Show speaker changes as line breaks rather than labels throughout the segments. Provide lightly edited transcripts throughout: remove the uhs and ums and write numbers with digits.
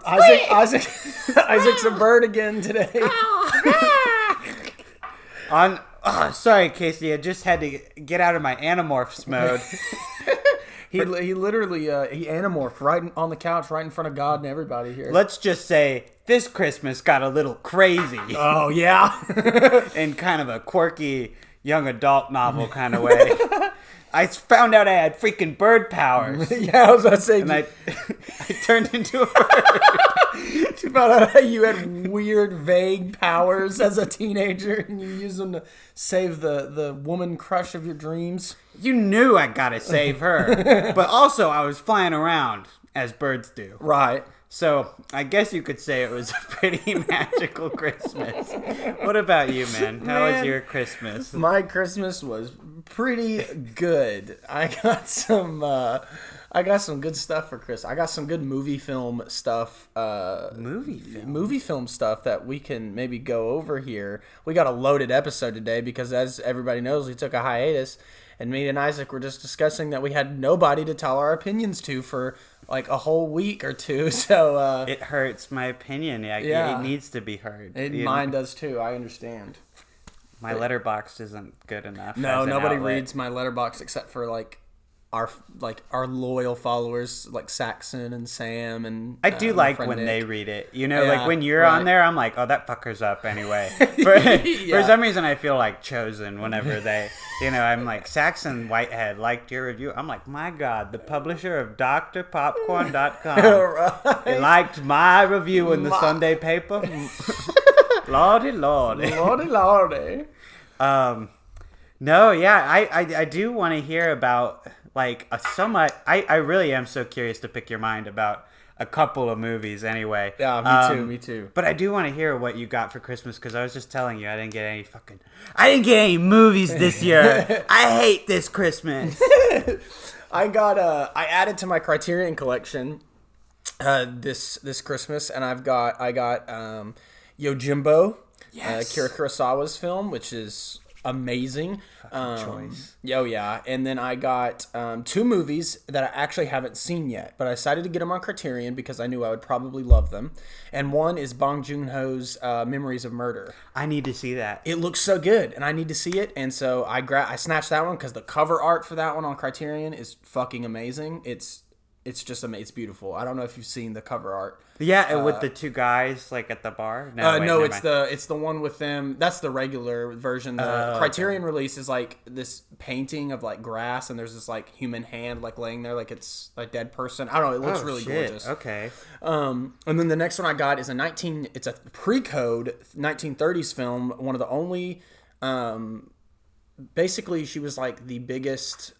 Isaac's a bird again today.
Sorry, Casey. I just had to get out of my Animorphs mode.
He literally he Animorphed right on the couch, right in front of God and everybody here.
Let's just say this Christmas got a little crazy.
Oh yeah,
in kind of a quirky young adult novel kind of way. I found out I had freaking bird powers.
Yeah, I was about to say,
and I turned into a bird.
You found out that you had weird, vague powers as a teenager, and you used them to save the woman crush of your dreams.
You knew I gotta save her, but also I was flying around as birds do.
Right.
So I guess you could say it was a pretty magical Christmas. What about you, man? How was your Christmas?
My Christmas was pretty good. I got some good stuff for Christmas. I got some good movie film stuff. Movie film stuff that we can maybe go over here. We got a loaded episode today because, as everybody knows, we took a hiatus, and me and Isaac were just discussing that we had nobody to tell our opinions to for like a whole week or two. So
it hurts my opinion. Yeah, it needs to be heard.
Mine does too. I understand.
My letterbox isn't good enough.
No, nobody reads my letterbox except for our loyal followers like Saxon and Sam and
I do like when
Nick.
They read it. You know, like when you're on there, I'm like, oh, that fucker's up anyway. For some reason, I feel like chosen whenever they, I'm like, Saxon Whitehead liked your review. I'm like, my God, the publisher of DrPopcorn.com
right.
liked my review in the Sunday paper. Lordy.
Lordy.
No, yeah, I do want to hear about like I really am so curious to pick your mind about a couple of movies anyway.
Yeah, me too.
But I do want to hear what you got for Christmas because I was just telling you I didn't get any movies this year. I hate this Christmas.
I added to my Criterion collection this Christmas, and I got Yojimbo, Akira Kurosawa's film, which is amazing.
Choice.
Yeah. And then I got 2 movies that I actually haven't seen yet, but I decided to get them on Criterion because I knew I would probably love them. And one is Bong Joon-ho's Memories of Murder.
I need to see that.
It looks so good, and I need to see it. And so I snatched that one because the cover art for that one on Criterion is fucking amazing. It's just amazing. It's beautiful. I don't know if you've seen the cover art.
Yeah, with the 2 guys like at the bar.
No, it's the one with them. That's the regular version. The Criterion release is like this painting of like grass, and there's this like human hand like laying there like it's a dead person. I don't know. It looks really gorgeous.
Okay.
And then the next one I got is it's a pre-code 1930s film. One of the only. Basically, she was like the biggest.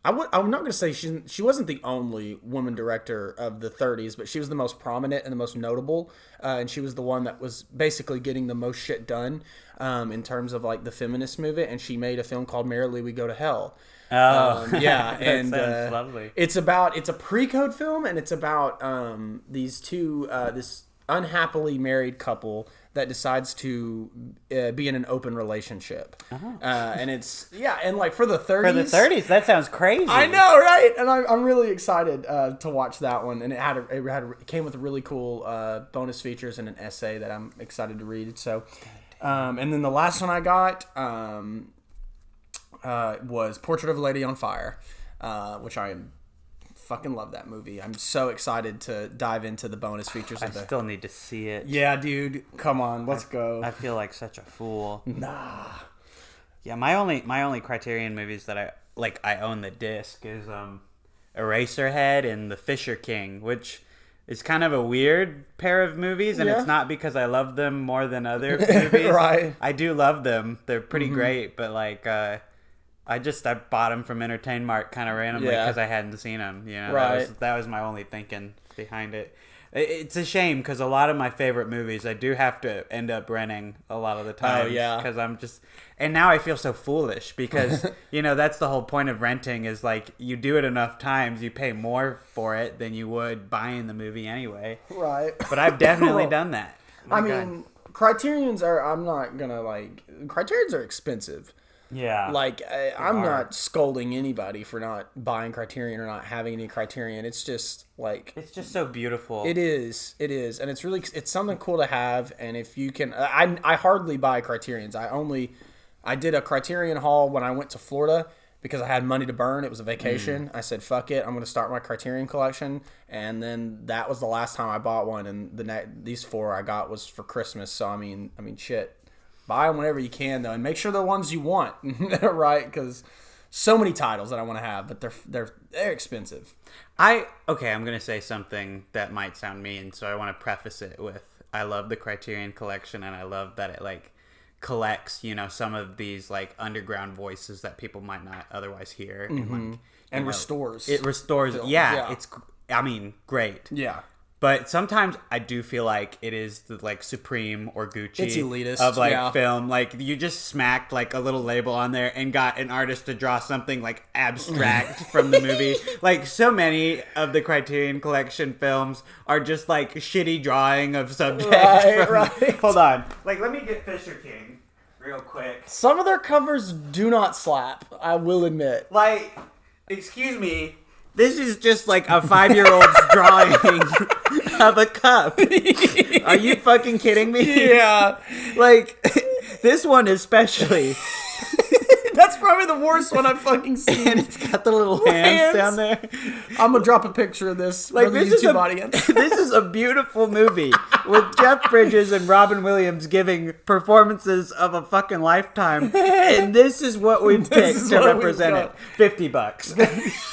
I'm not going to say she wasn't the only woman director of the 30s, but she was the most prominent and the most notable, and she was the one that was basically getting the most shit done in terms of like the feminist movement, and she made a film called Merrily We Go to Hell. Yeah, and
sounds lovely.
It's a pre-code film, and it's about these two this unhappily married couple that decides to be in an open relationship. And it's, and like for the 30s.
For the 30s, that sounds crazy.
I know, right? And I'm really excited to watch that one. And it came with really cool bonus features and an essay that I'm excited to read. So, and then the last one I got was Portrait of a Lady on Fire, which I fucking love that movie. I'm so excited to dive into the bonus features.
I still need to see it.
Yeah, dude. Come on, let's go.
I feel like such a fool.
Nah.
Yeah, my only Criterion movies that I own the disc is Eraserhead and The Fisher King, which is kind of a weird pair of movies, and it's not because I love them more than other movies.
Right.
I do love them. They're pretty great, but like I bought them from Entertain Mart kind of randomly because I hadn't seen them.
Right.
That was my only thinking behind it. It's a shame because a lot of my favorite movies I do have to end up renting a lot of the time.
Oh yeah.
Because I'm just, and now I feel so foolish because that's the whole point of renting is like you do it enough times, you pay more for it than you would buying the movie anyway.
Right.
But I've definitely done that.
I mean, Criterions are. I'm not gonna Criterions are expensive.
Yeah.
Like, I'm not scolding anybody for not buying Criterion or not having any Criterion. It's just like...
It's just so beautiful.
It is. And it's something cool to have. And if you can... I hardly buy Criterions. I did a Criterion haul when I went to Florida because I had money to burn. It was a vacation. I said, fuck it. I'm going to start my Criterion collection. And then that was the last time I bought one. And these 4 I got was for Christmas. So, I mean, shit. Buy them whenever you can, though. And make sure they're ones you want. Right? Because so many titles that I want to have. But they're expensive.
I'm going to say something that might sound mean. So I want to preface it with, I love the Criterion collection. And I love that it, like, collects, some of these like underground voices that people might not otherwise hear, and
restores.
It restores. Yeah, it's. I mean, great.
Yeah,
but sometimes I do feel like it is the like Supreme or Gucci.
It's elitist
of like film. Like you just smacked like a little label on there and got an artist to draw something like abstract from the movie. Like so many of the Criterion Collection films are just like shitty drawing of subjects.
Right.
Hold on. Like let me get Fisher King. Real quick.
Some of their covers do not slap, I will admit.
Like, excuse me, this is just like a 5-year-old's drawing of a cup. Are you fucking kidding me?
Yeah.
Like, this one especially.
That's probably the worst one I've fucking seen.
And it's got the little hands down there.
I'm gonna drop a picture of this for the YouTube audience.
This is a beautiful movie with Jeff Bridges and Robin Williams giving performances of a fucking lifetime, and this is what we picked to represent it. $50.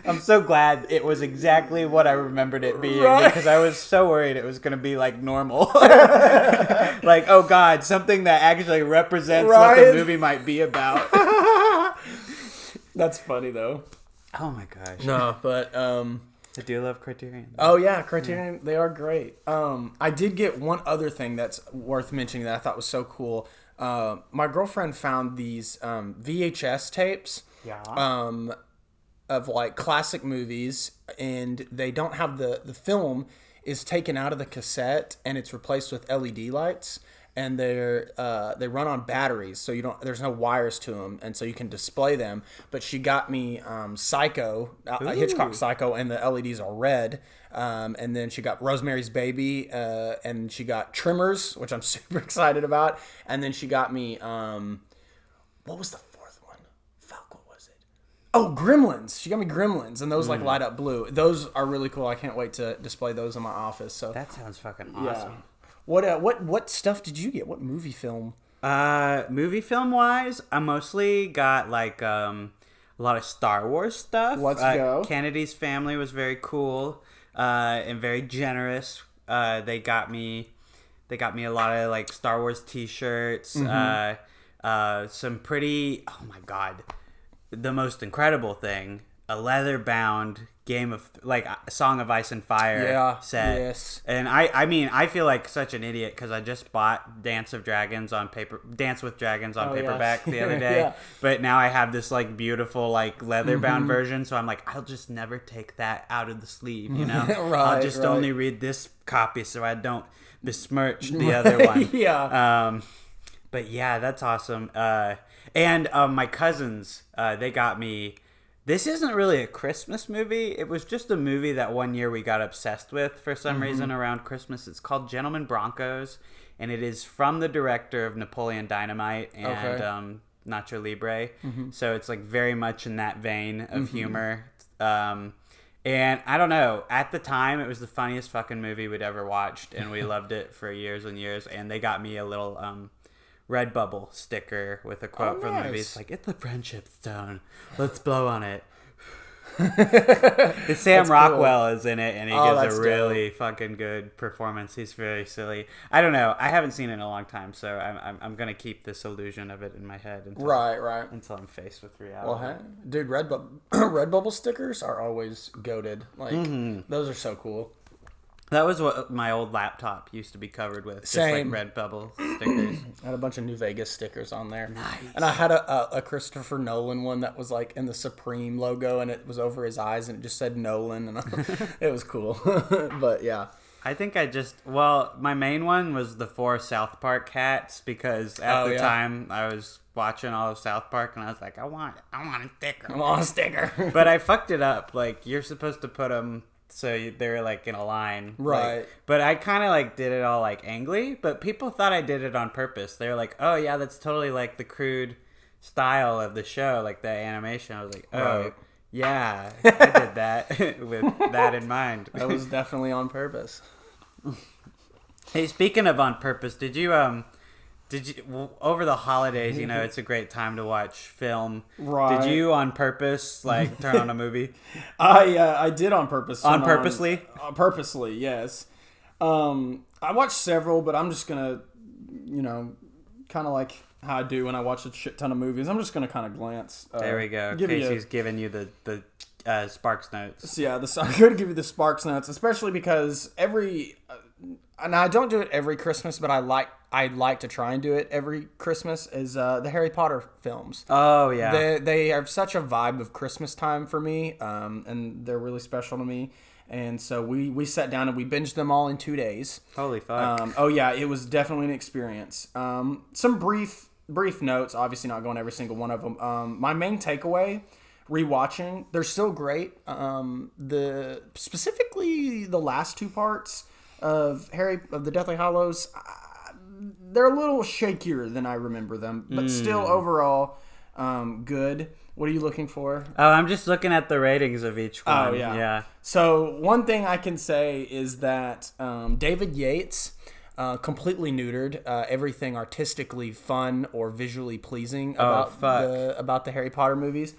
I'm so glad it was exactly what I remembered it being, because I was so worried it was going to be like normal. Like, oh God, something that actually represents what the movie might be about.
That's funny though.
Oh my gosh.
No, but
I do love Criterion.
Oh yeah, Criterion, they are great. I did get one other thing that's worth mentioning that I thought was so cool. My girlfriend found these VHS tapes.
Yeah.
Of like classic movies, and they don't have the film is taken out of the cassette and it's replaced with LED lights, and they run on batteries, so there's no wires to them, and so you can display them. But she got me Psycho, Hitchcock Psycho, and the LEDs are red. And then she got Rosemary's Baby, and she got Tremors, which I'm super excited about, and then she got me what was the fourth one? Fuck, what was it? Oh, Gremlins. She got me Gremlins, and those like light up blue. Those are really cool. I can't wait to display those in my office. So
that sounds fucking awesome.
Yeah. What stuff did you get? What movie film?
Movie film wise, I mostly got like a lot of Star Wars stuff.
Let's go.
Kennedy's family was very cool and very generous. They got me a lot of like Star Wars T-shirts. Some pretty. Oh my God. The most incredible thing, a leather-bound Song of Ice and Fire set.
Yes.
And I feel like such an idiot because I just bought Dance with Dragons on paperback the other day.
Yeah.
But now I have this like beautiful like leather-bound version, so I'm like, I'll just never take that out of the sleeve, I'll just only read this copy so I don't besmirch the other one.
Yeah.
But yeah, that's awesome. And my cousins, they got me. This isn't really a Christmas movie. It was just a movie that one year we got obsessed with for some reason around Christmas. It's called Gentlemen Broncos, and it is from the director of Napoleon Dynamite and Nacho Libre. So it's like very much in that vein of humor. And I don't know, at the time it was the funniest fucking movie we'd ever watched, and we loved it for years and years. And they got me a little Redbubble sticker with a quote from the movie. It's like, it's the friendship stone. Let's blow on it. Sam Rockwell is in it, and he gives a really fucking good performance. He's very silly. I don't know. I haven't seen it in a long time, so I'm gonna keep this illusion of it in my head until until I'm faced with reality.
Well, hey, dude, Redbubble stickers are always goated. Like those are so cool.
That was what my old laptop used to be covered with.
Same.
Just like Redbubble stickers.
I had a bunch of New Vegas stickers on there.
Nice.
And I had a Christopher Nolan one that was like in the Supreme logo, and it was over his eyes, and it just said Nolan, and it was cool. But yeah.
I think my main one was the 4 South Park hats, because at the time I was watching all of South Park and I was like, I want a sticker.
I want a sticker.
But I fucked it up. Like, you're supposed to put them so they're like in a line.
Right.
Like, but I kind of like did it all like angly, but people thought I did it on purpose. They were like, oh yeah, that's totally like the crude style of the show, like the animation. I was like, oh. Right. Yeah, I did that with that in mind.
That was definitely on purpose.
Hey, speaking of on purpose, did you over the holidays, you know, it's a great time to watch film. Right. Did you on purpose like turn on a movie?
I did on purpose.
Purposely?
Purposely, yes. I watched several, but I'm just gonna, you know, kind of like how I do when I watch a shit ton of movies. I'm just gonna kind of glance.
There we go. Casey's giving you the Sparks notes.
So yeah, I'm going to give you the Sparks notes, especially because and I don't do it every Christmas, but I like to try and do it every Christmas, is the Harry Potter films.
Oh yeah,
they have such a vibe of Christmas time for me, and they're really special to me. And so we sat down and we binged them all in 2 days.
Holy fuck!
Oh yeah, it was definitely an experience. Some brief notes, obviously not going every single one of them. My main takeaway, rewatching, they're still great. Specifically the last 2 parts of the Deathly Hallows, they're a little shakier than I remember them, but still overall good. What are you looking for?
Oh, I'm just looking at the ratings of each one.
Oh yeah. So one thing I can say is that David Yates completely neutered everything artistically fun or visually pleasing about the Harry Potter movies.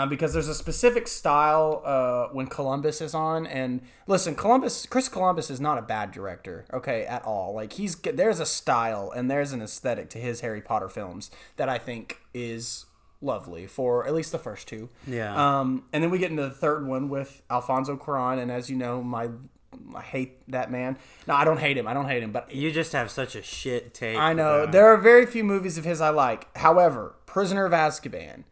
Because there's a specific style when Columbus is on, and listen, Chris Columbus is not a bad director, okay, at all. Like there's a style and there's an aesthetic to his Harry Potter films that I think is lovely for at least the first 2.
Yeah.
And then we get into the third one with Alfonso Cuarón, and as you know, I hate that man. No, I don't hate him, but
you just have such a shit take.
I know. There are very few movies of his I like. However, Prisoner of Azkaban,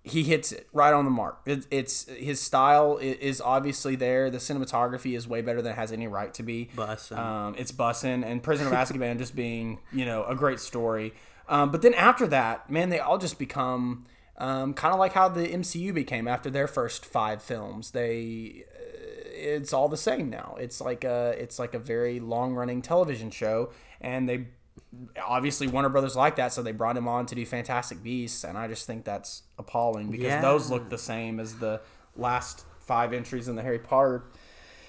he hits it right on the mark. It's his style is obviously there. The cinematography is way better than it has any right to be. It's bussin', and Prisoner of Azkaban just being, you know, a great story. But then after that, man, they all just become kind of like how the MCU became after their first 5 films. It's all the same now. It's like a very long running television show, and they obviously Warner Brothers like that, so they brought him on to do Fantastic Beasts, and I just think that's appalling because those look the same as the last 5 entries in the Harry Potter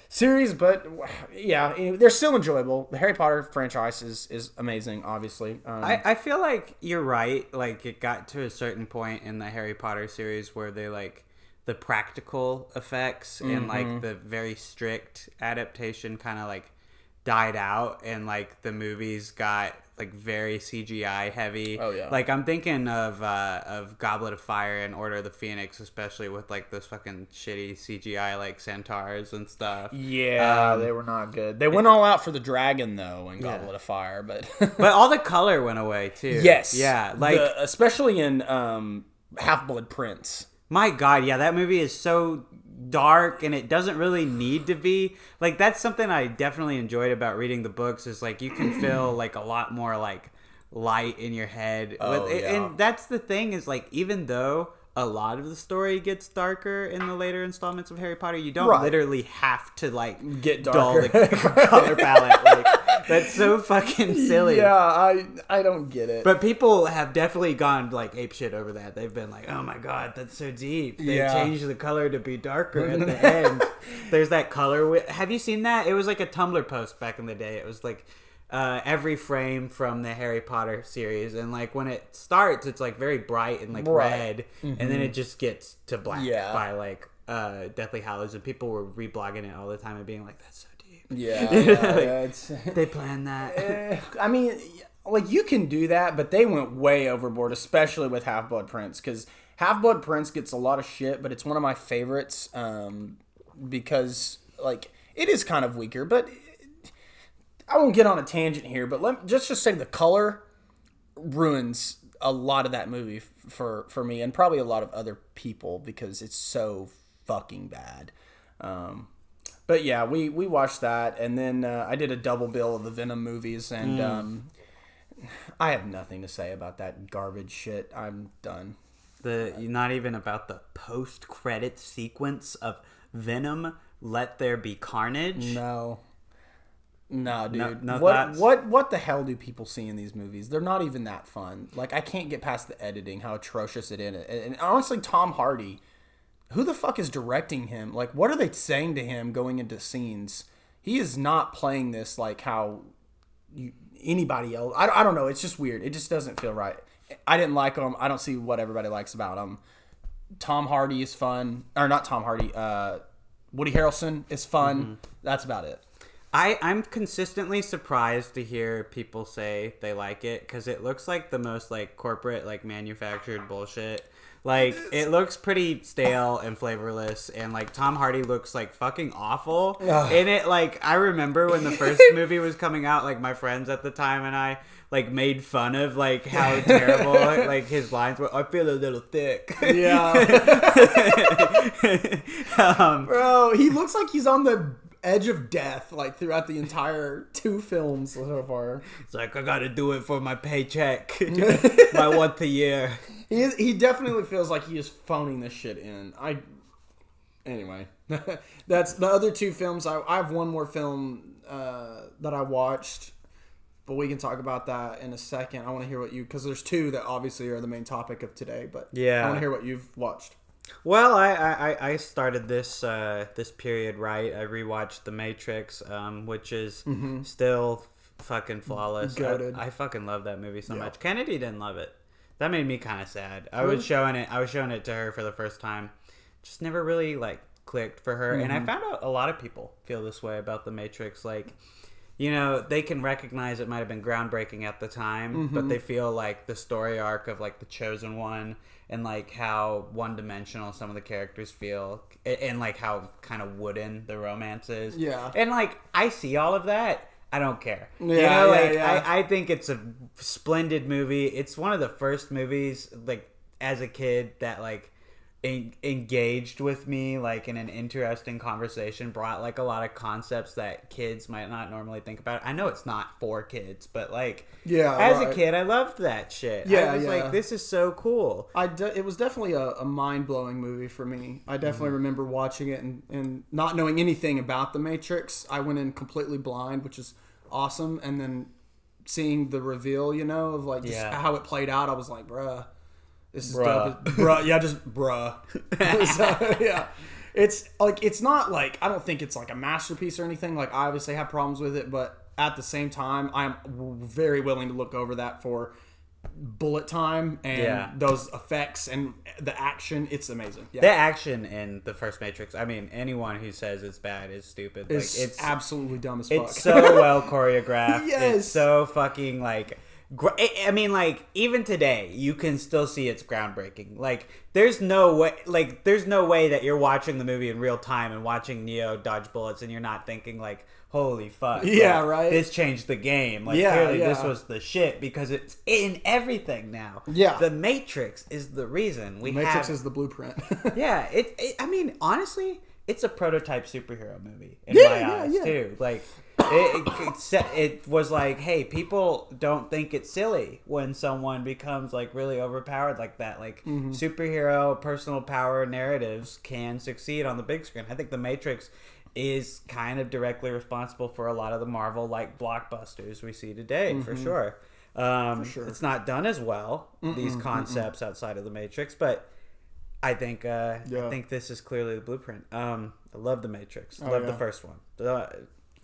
series. But yeah, they're still enjoyable. The Harry Potter franchise is amazing, obviously.
I feel like you're right. Like, it got to a certain point in the Harry Potter series where they like the practical effects and like the very strict adaptation kind of like died out, and like the movies got like very CGI heavy.
Oh yeah.
Like, I'm thinking of Goblet of Fire and Order of the Phoenix, especially with like those fucking shitty CGI like centaurs and stuff.
Yeah, they were not good. They went all out for the dragon though in Goblet of Fire, but
but all the color went away too.
Yes.
Yeah, like
especially in Half-Blood Prince.
My God, yeah, that movie is so dark, and it doesn't really need to be. Like, that's something I definitely enjoyed about reading the books, is like you can feel like a lot more like light in your head. And that's the thing, is like, even though a lot of the story gets darker in the later installments of Harry Potter, you don't literally have to like
get darker.
Dull the color palette. Like, that's so fucking silly.
Yeah, I don't get it.
But people have definitely gone like apeshit over that. They've been like, "Oh my God, that's so deep." They changed the color to be darker at the end. There's that color. Have you seen that? It was like a Tumblr post back in the day. It was like every frame from the Harry Potter series, and like when it starts, it's like very bright and like red, and then it just gets to black by like Deathly Hallows, and people were reblogging it all the time and being like, "That's so deep."
Yeah,
they planned that.
I mean, like, you can do that, but they went way overboard, especially with Half-Blood Prince, because Half-Blood Prince gets a lot of shit, but it's one of my favorites because like it is kind of weaker, but I won't get on a tangent here, but just say the color ruins a lot of that movie for me, and probably a lot of other people, because it's so fucking bad. But yeah, we watched that, and then I did a double bill of the Venom movies, and I have nothing to say about that garbage shit. I'm done.
Not even about the post-credit sequence of Venom, Let There Be Carnage?
No, dude.
No
what the hell do people see in these movies? They're not even that fun. Like, I can't get past the editing, how atrocious it is. And honestly, Tom Hardy, who the fuck is directing him? Like, what are they saying to him going into scenes? He is not playing this like how anybody else. I don't know. It's just weird. It just doesn't feel right. I didn't like him. I don't see what everybody likes about him. Tom Hardy is fun. Or not Tom Hardy. Woody Harrelson is fun. Mm-hmm. That's about it.
I'm consistently surprised to hear people say they like it because it looks like the most like corporate, like manufactured bullshit. Like, it looks pretty stale and flavorless, and like Tom Hardy looks like fucking awful. In it, like, I remember when the first movie was coming out, like my friends at the time and I like made fun of like how terrible like his lines were. I feel a little thick.
Yeah. Bro, he looks like he's on the edge of death like throughout the entire 2 films so far.
It's like, I gotta do it for my paycheck. My once a year.
He definitely feels like he is phoning this shit in. Anyway, that's the other 2 films. I have one more film that I watched, but we can talk about that in a second. I want to hear what because there's 2 that obviously are the main topic of today, but
yeah,
I want to hear what you've watched.
Well, I started this period right. I rewatched The Matrix, which is still fucking flawless. I fucking love that movie so much. Kennedy didn't love it. That made me kind of sad. I was showing it to her for the first time. Just never really like clicked for her. And I found out a lot of people feel this way about The Matrix. Like, you know, they can recognize it might have been groundbreaking at the time, but they feel like the story arc of like the Chosen One and like how one-dimensional some of the characters feel and like how kind of wooden the romance is.
Yeah.
And like, I see all of that. I don't care.
Yeah,
I think it's a splendid movie. It's one of the first movies, like, as a kid that, like, engaged with me, like, in an interesting conversation, brought, like, a lot of concepts that kids might not normally think about. I know it's not for kids, but, like, as a kid, I loved that shit. I was like, this is so cool.
It was definitely a mind-blowing movie for me. I definitely remember watching it and not knowing anything about The Matrix. I went in completely blind, which is awesome. And then seeing the reveal, you know, of, like, just how it played out, I was like, bruh. This is dope. Bruh. Yeah, just bruh. So, yeah. It's like, it's not like, I don't think it's like a masterpiece or anything. Like, I obviously have problems with it, but at the same time, I'm very willing to look over that for bullet time and those effects and the action. It's amazing.
The action in the first Matrix, I mean, anyone who says it's bad is stupid.
It's absolutely dumb as fuck.
It's so well choreographed. Yes. It's so fucking, like, I mean, like, even today, you can still see it's groundbreaking. Like, there's no way that you're watching the movie in real time and watching Neo dodge bullets and you're not thinking, like, holy fuck.
Yeah,
like,
right.
This changed the game. Like, clearly this was the shit because it's in everything now. Yeah. The Matrix is the reason we have...
Matrix is the blueprint.
Yeah. I mean, honestly, it's a prototype superhero movie in my eyes, too. Like... It was like, hey, people don't think it's silly when someone becomes like really overpowered like that. Like superhero personal power narratives can succeed on the big screen. I think The Matrix is kind of directly responsible for a lot of the Marvel like blockbusters we see today, for sure. It's not done as well, these concepts outside of The Matrix, but I think I think this is clearly the blueprint. I love The Matrix. Love the first one.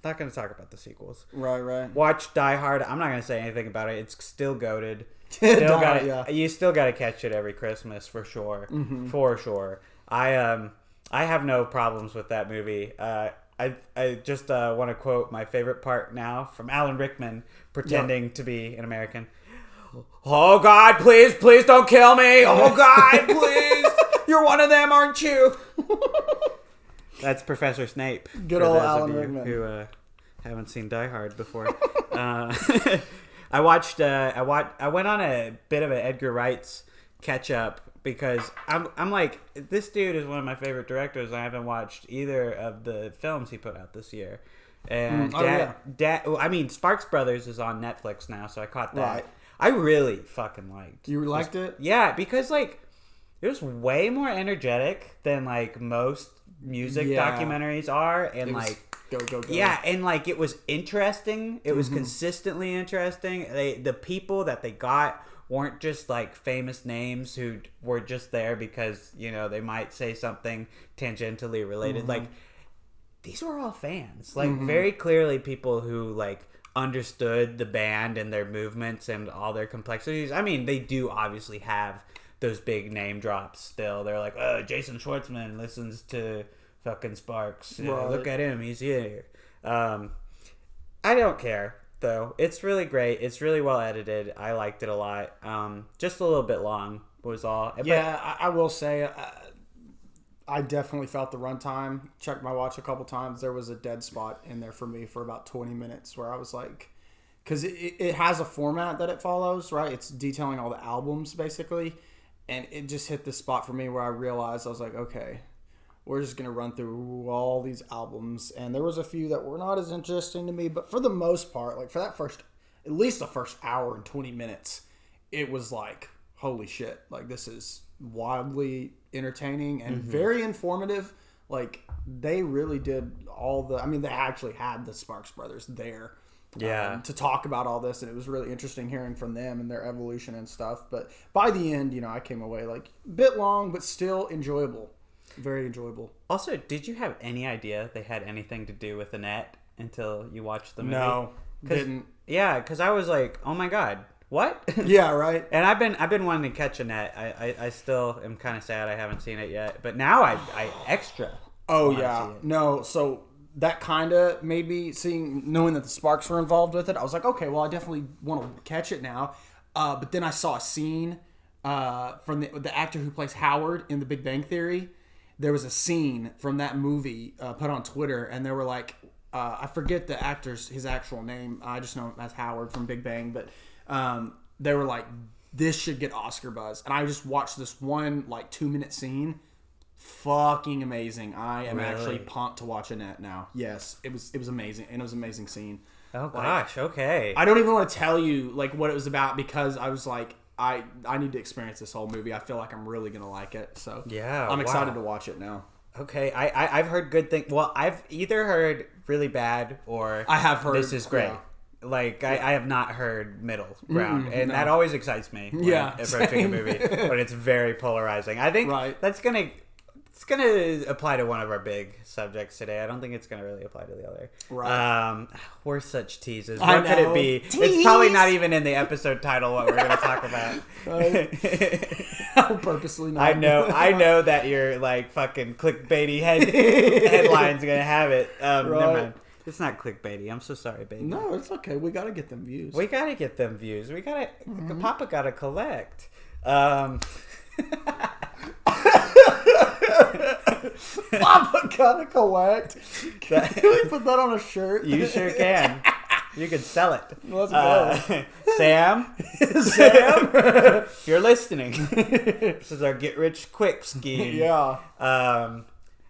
Not going to talk about the sequels.
Right.
Watch Die Hard. I'm not going to say anything about it. It's still goated. You still got to catch it every Christmas for sure. For sure. I have no problems with that movie. I just want to quote my favorite part now from Alan Rickman pretending to be an American. Oh God, please don't kill me. Oh God, please. You're one of them, aren't you? That's Professor Snape.
Good old Alan Rickman.
Who haven't seen Die Hard before. I went on a bit of an Edgar Wright's catch up because I'm like, this dude is one of my favorite directors. I haven't watched either of the films he put out this year. And I mean, Sparks Brothers is on Netflix now, so I caught that. Right. I really fucking liked.
You liked it?
Yeah, because like it was way more energetic than like most music documentaries are, and like
go.
Yeah, and like it was interesting. It was consistently interesting. The people that they got weren't just like famous names who were just there because, you know, they might say something tangentially related. Like, these were all fans. Like, very clearly people who like understood the band and their movements and all their complexities. I mean, they do obviously have those big name drops still. They're like, oh, Jason Schwartzman listens to fucking Sparks. Right. Look at him, he's here. I don't care, though. It's really great. It's really well edited. I liked it a lot. Just a little bit long was all.
Yeah, I will say, I definitely felt the runtime. Checked my watch a couple times. There was a dead spot in there for me for about 20 minutes where I was like, because it has a format that it follows, right? It's detailing all the albums, basically. And it just hit this spot for me where I realized, I was like, okay, we're just going to run through all these albums. And there was a few that were not as interesting to me. But for the most part, like for that at least the first hour and 20 minutes, it was like, holy shit. Like, this is wildly entertaining and very informative. Like, they really did they actually had the Sparks Brothers there. To talk about all this, and it was really interesting hearing from them and their evolution and stuff. But by the end, you know, I came away like a bit long, but still enjoyable. Very enjoyable.
Also, did you have any idea they had anything to do with Annette until you watched the movie?
No, didn't.
Yeah, because I was like, oh my god, what?
Yeah, right.
And I've been wanting to catch Annette. I still am kind of sad I haven't seen it yet, but now I extra.
Oh yeah, no. So that kind of made me knowing that the Sparks were involved with it. I was like, okay, well, I definitely want to catch it now. But then I saw a scene from the actor who plays Howard in The Big Bang Theory. There was a scene from that movie put on Twitter, and they were like, I forget the actor's his actual name. I just know him as Howard from Big Bang, but they were like, this should get Oscar buzz. And I just watched this one like 2-minute scene. Fucking amazing. I am actually pumped to watch Annette now. Yes, it was amazing, and it was an amazing scene.
Oh gosh, okay.
I don't even want to tell you like what it was about because I was like, I need to experience this whole movie. I feel like I'm really gonna like it. So yeah, I'm excited to watch it now.
Okay, I've heard good things. Well, I've either heard really bad or
I have heard
this is great. Yeah. Like, I have not heard middle ground, and that always excites me when approaching a movie, but it's very polarizing. I think that's going to apply to one of our big subjects today. I don't think it's going to really apply to the other. Right. We're such teasers. What could it be? It's probably not even in the episode title what we're going to talk about.
Purposely not.
I know that your, like, fucking clickbaity headline's going to have it. Never mind. It's not clickbaity. I'm so sorry, baby.
No, it's okay. We gotta get them views.
We gotta Papa gotta collect.
Papa gotta collect. Can we put that on a shirt?
You sure can. You can sell it.
Let's go.
Sam? If you're listening, this is our get rich quick scheme.
Yeah.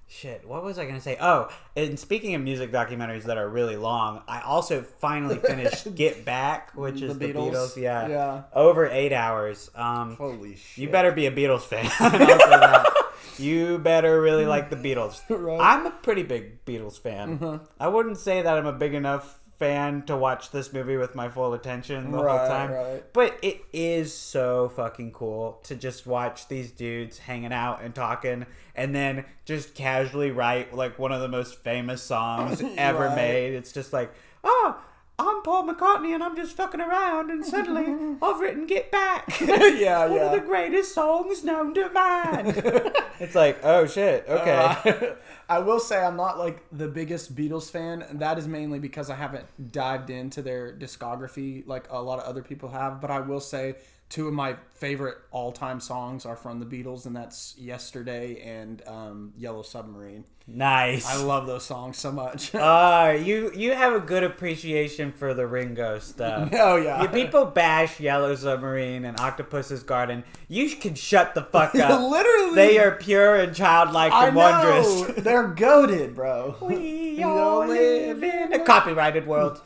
Shit, what was I going to say? Oh, and speaking of music documentaries that are really long, I also finally finished Get Back, which is the Beatles. Yeah. Over 8 hours.
Holy shit.
You better be a Beatles fan. I'll say that. You better really like the Beatles. Right. I'm a pretty big Beatles fan. Mm-hmm. I wouldn't say that I'm a big enough fan to watch this movie with my full attention the whole time. Right. But it is so fucking cool to just watch these dudes hanging out and talking and then just casually write like one of the most famous songs ever made. It's just like, oh, I'm Paul McCartney and I'm just fucking around and suddenly I've written Get Back. One of the greatest songs known to man. It's like, oh shit, okay.
I will say I'm not like the biggest Beatles fan, and that is mainly because I haven't dived into their discography like a lot of other people have, but I will say two of my favorite all-time songs are from the Beatles, and that's Yesterday and Yellow Submarine.
Nice.
I love those songs so much.
You have a good appreciation for the Ringo stuff.
Oh, yeah.
You people bash Yellow Submarine and Octopus's Garden. You can shut the fuck up.
Literally.
They are pure and childlike and wondrous.
They're goated, bro.
We all live in a copyrighted world.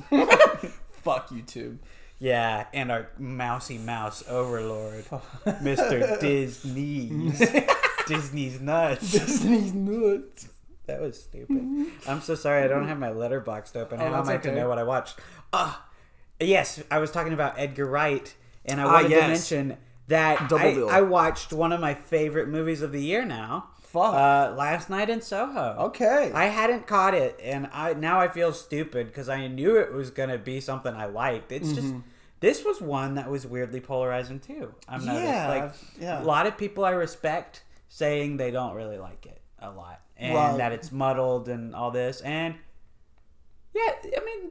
Fuck YouTube.
Yeah, and our mousy mouse overlord, Mr. Disney's. Disney's nuts.
Disney's nuts.
That was stupid. I'm so sorry I don't have my letterboxd open. How am I to know what I watched? Yes, I was talking about Edgar Wright, and I wanted to mention that I watched one of my favorite movies of the year now.
Fuck.
Last Night in Soho.
Okay.
I hadn't caught it, and now I feel stupid because I knew it was going to be something I liked. It's just... This was one that was weirdly polarizing, too. I've noticed. A lot of people I respect saying they don't really like it a lot. And that it's muddled and all this. And, yeah, I mean,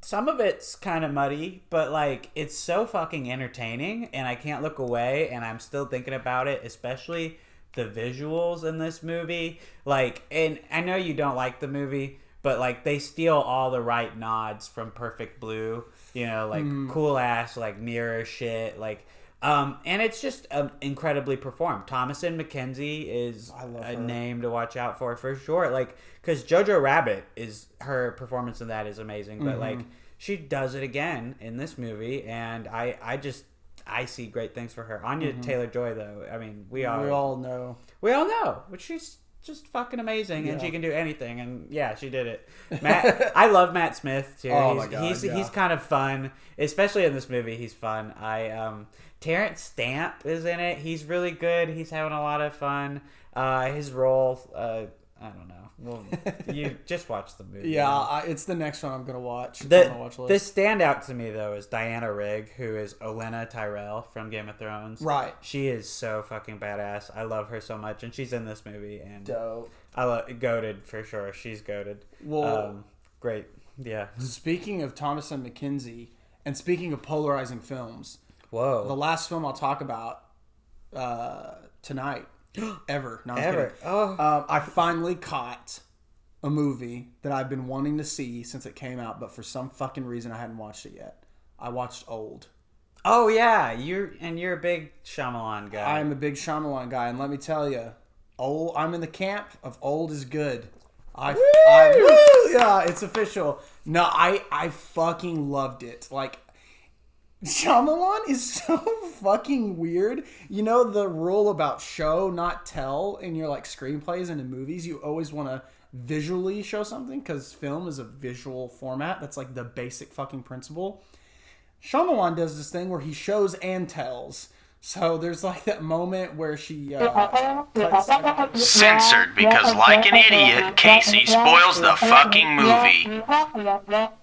some of it's kind of muddy, but, like, it's so fucking entertaining, and I can't look away, and I'm still thinking about it, especially the visuals in this movie. Like, and I know you don't like the movie, but, like, they steal all the right nods from Perfect Blue, you know, like, cool-ass, like, mirror shit, like... and it's just incredibly performed. Thomasin McKenzie is a name to watch out for sure. Like, because Jojo Rabbit her performance in that is amazing, but like she does it again in this movie, and I see great things for her. Anya Taylor-Joy, though, I mean, we all know, but she's just fucking amazing, and she can do anything, and yeah, she did it. I love Matt Smith too. He's kind of fun, especially in this movie. He's fun. Terrence Stamp is in it. He's really good. He's having a lot of fun. His role, I don't know. Well, you just watch the movie.
Yeah, it's the next one I'm gonna watch.
The standout to me though is Diana Rigg, who is Olenna Tyrell from Game of Thrones.
Right.
She is so fucking badass. I love her so much, and she's in this movie. And
dope.
I love goated for sure. She's goated. Well, great. Yeah.
Speaking of Thomasin McKenzie, and speaking of polarizing films.
Whoa.
The last film I'll talk about tonight, ever. No, I'm
ever.
kidding.
Oh.
I finally caught a movie that I've been wanting to see since it came out, but for some fucking reason I hadn't watched it yet. I watched Old.
Oh, yeah. You're a big Shyamalan guy.
I'm a big Shyamalan guy, and let me tell you, I'm in the camp of Old is good. Yeah, it's official. No, I fucking loved it. Like, Shyamalan is so fucking weird. You know the rule about show, not tell in your like screenplays and in movies? You always want to visually show something because film is a visual format. That's like the basic fucking principle. Shyamalan does this thing where he shows and tells. So there's like that moment where she
censored because like an idiot, Casey spoils the fucking movie.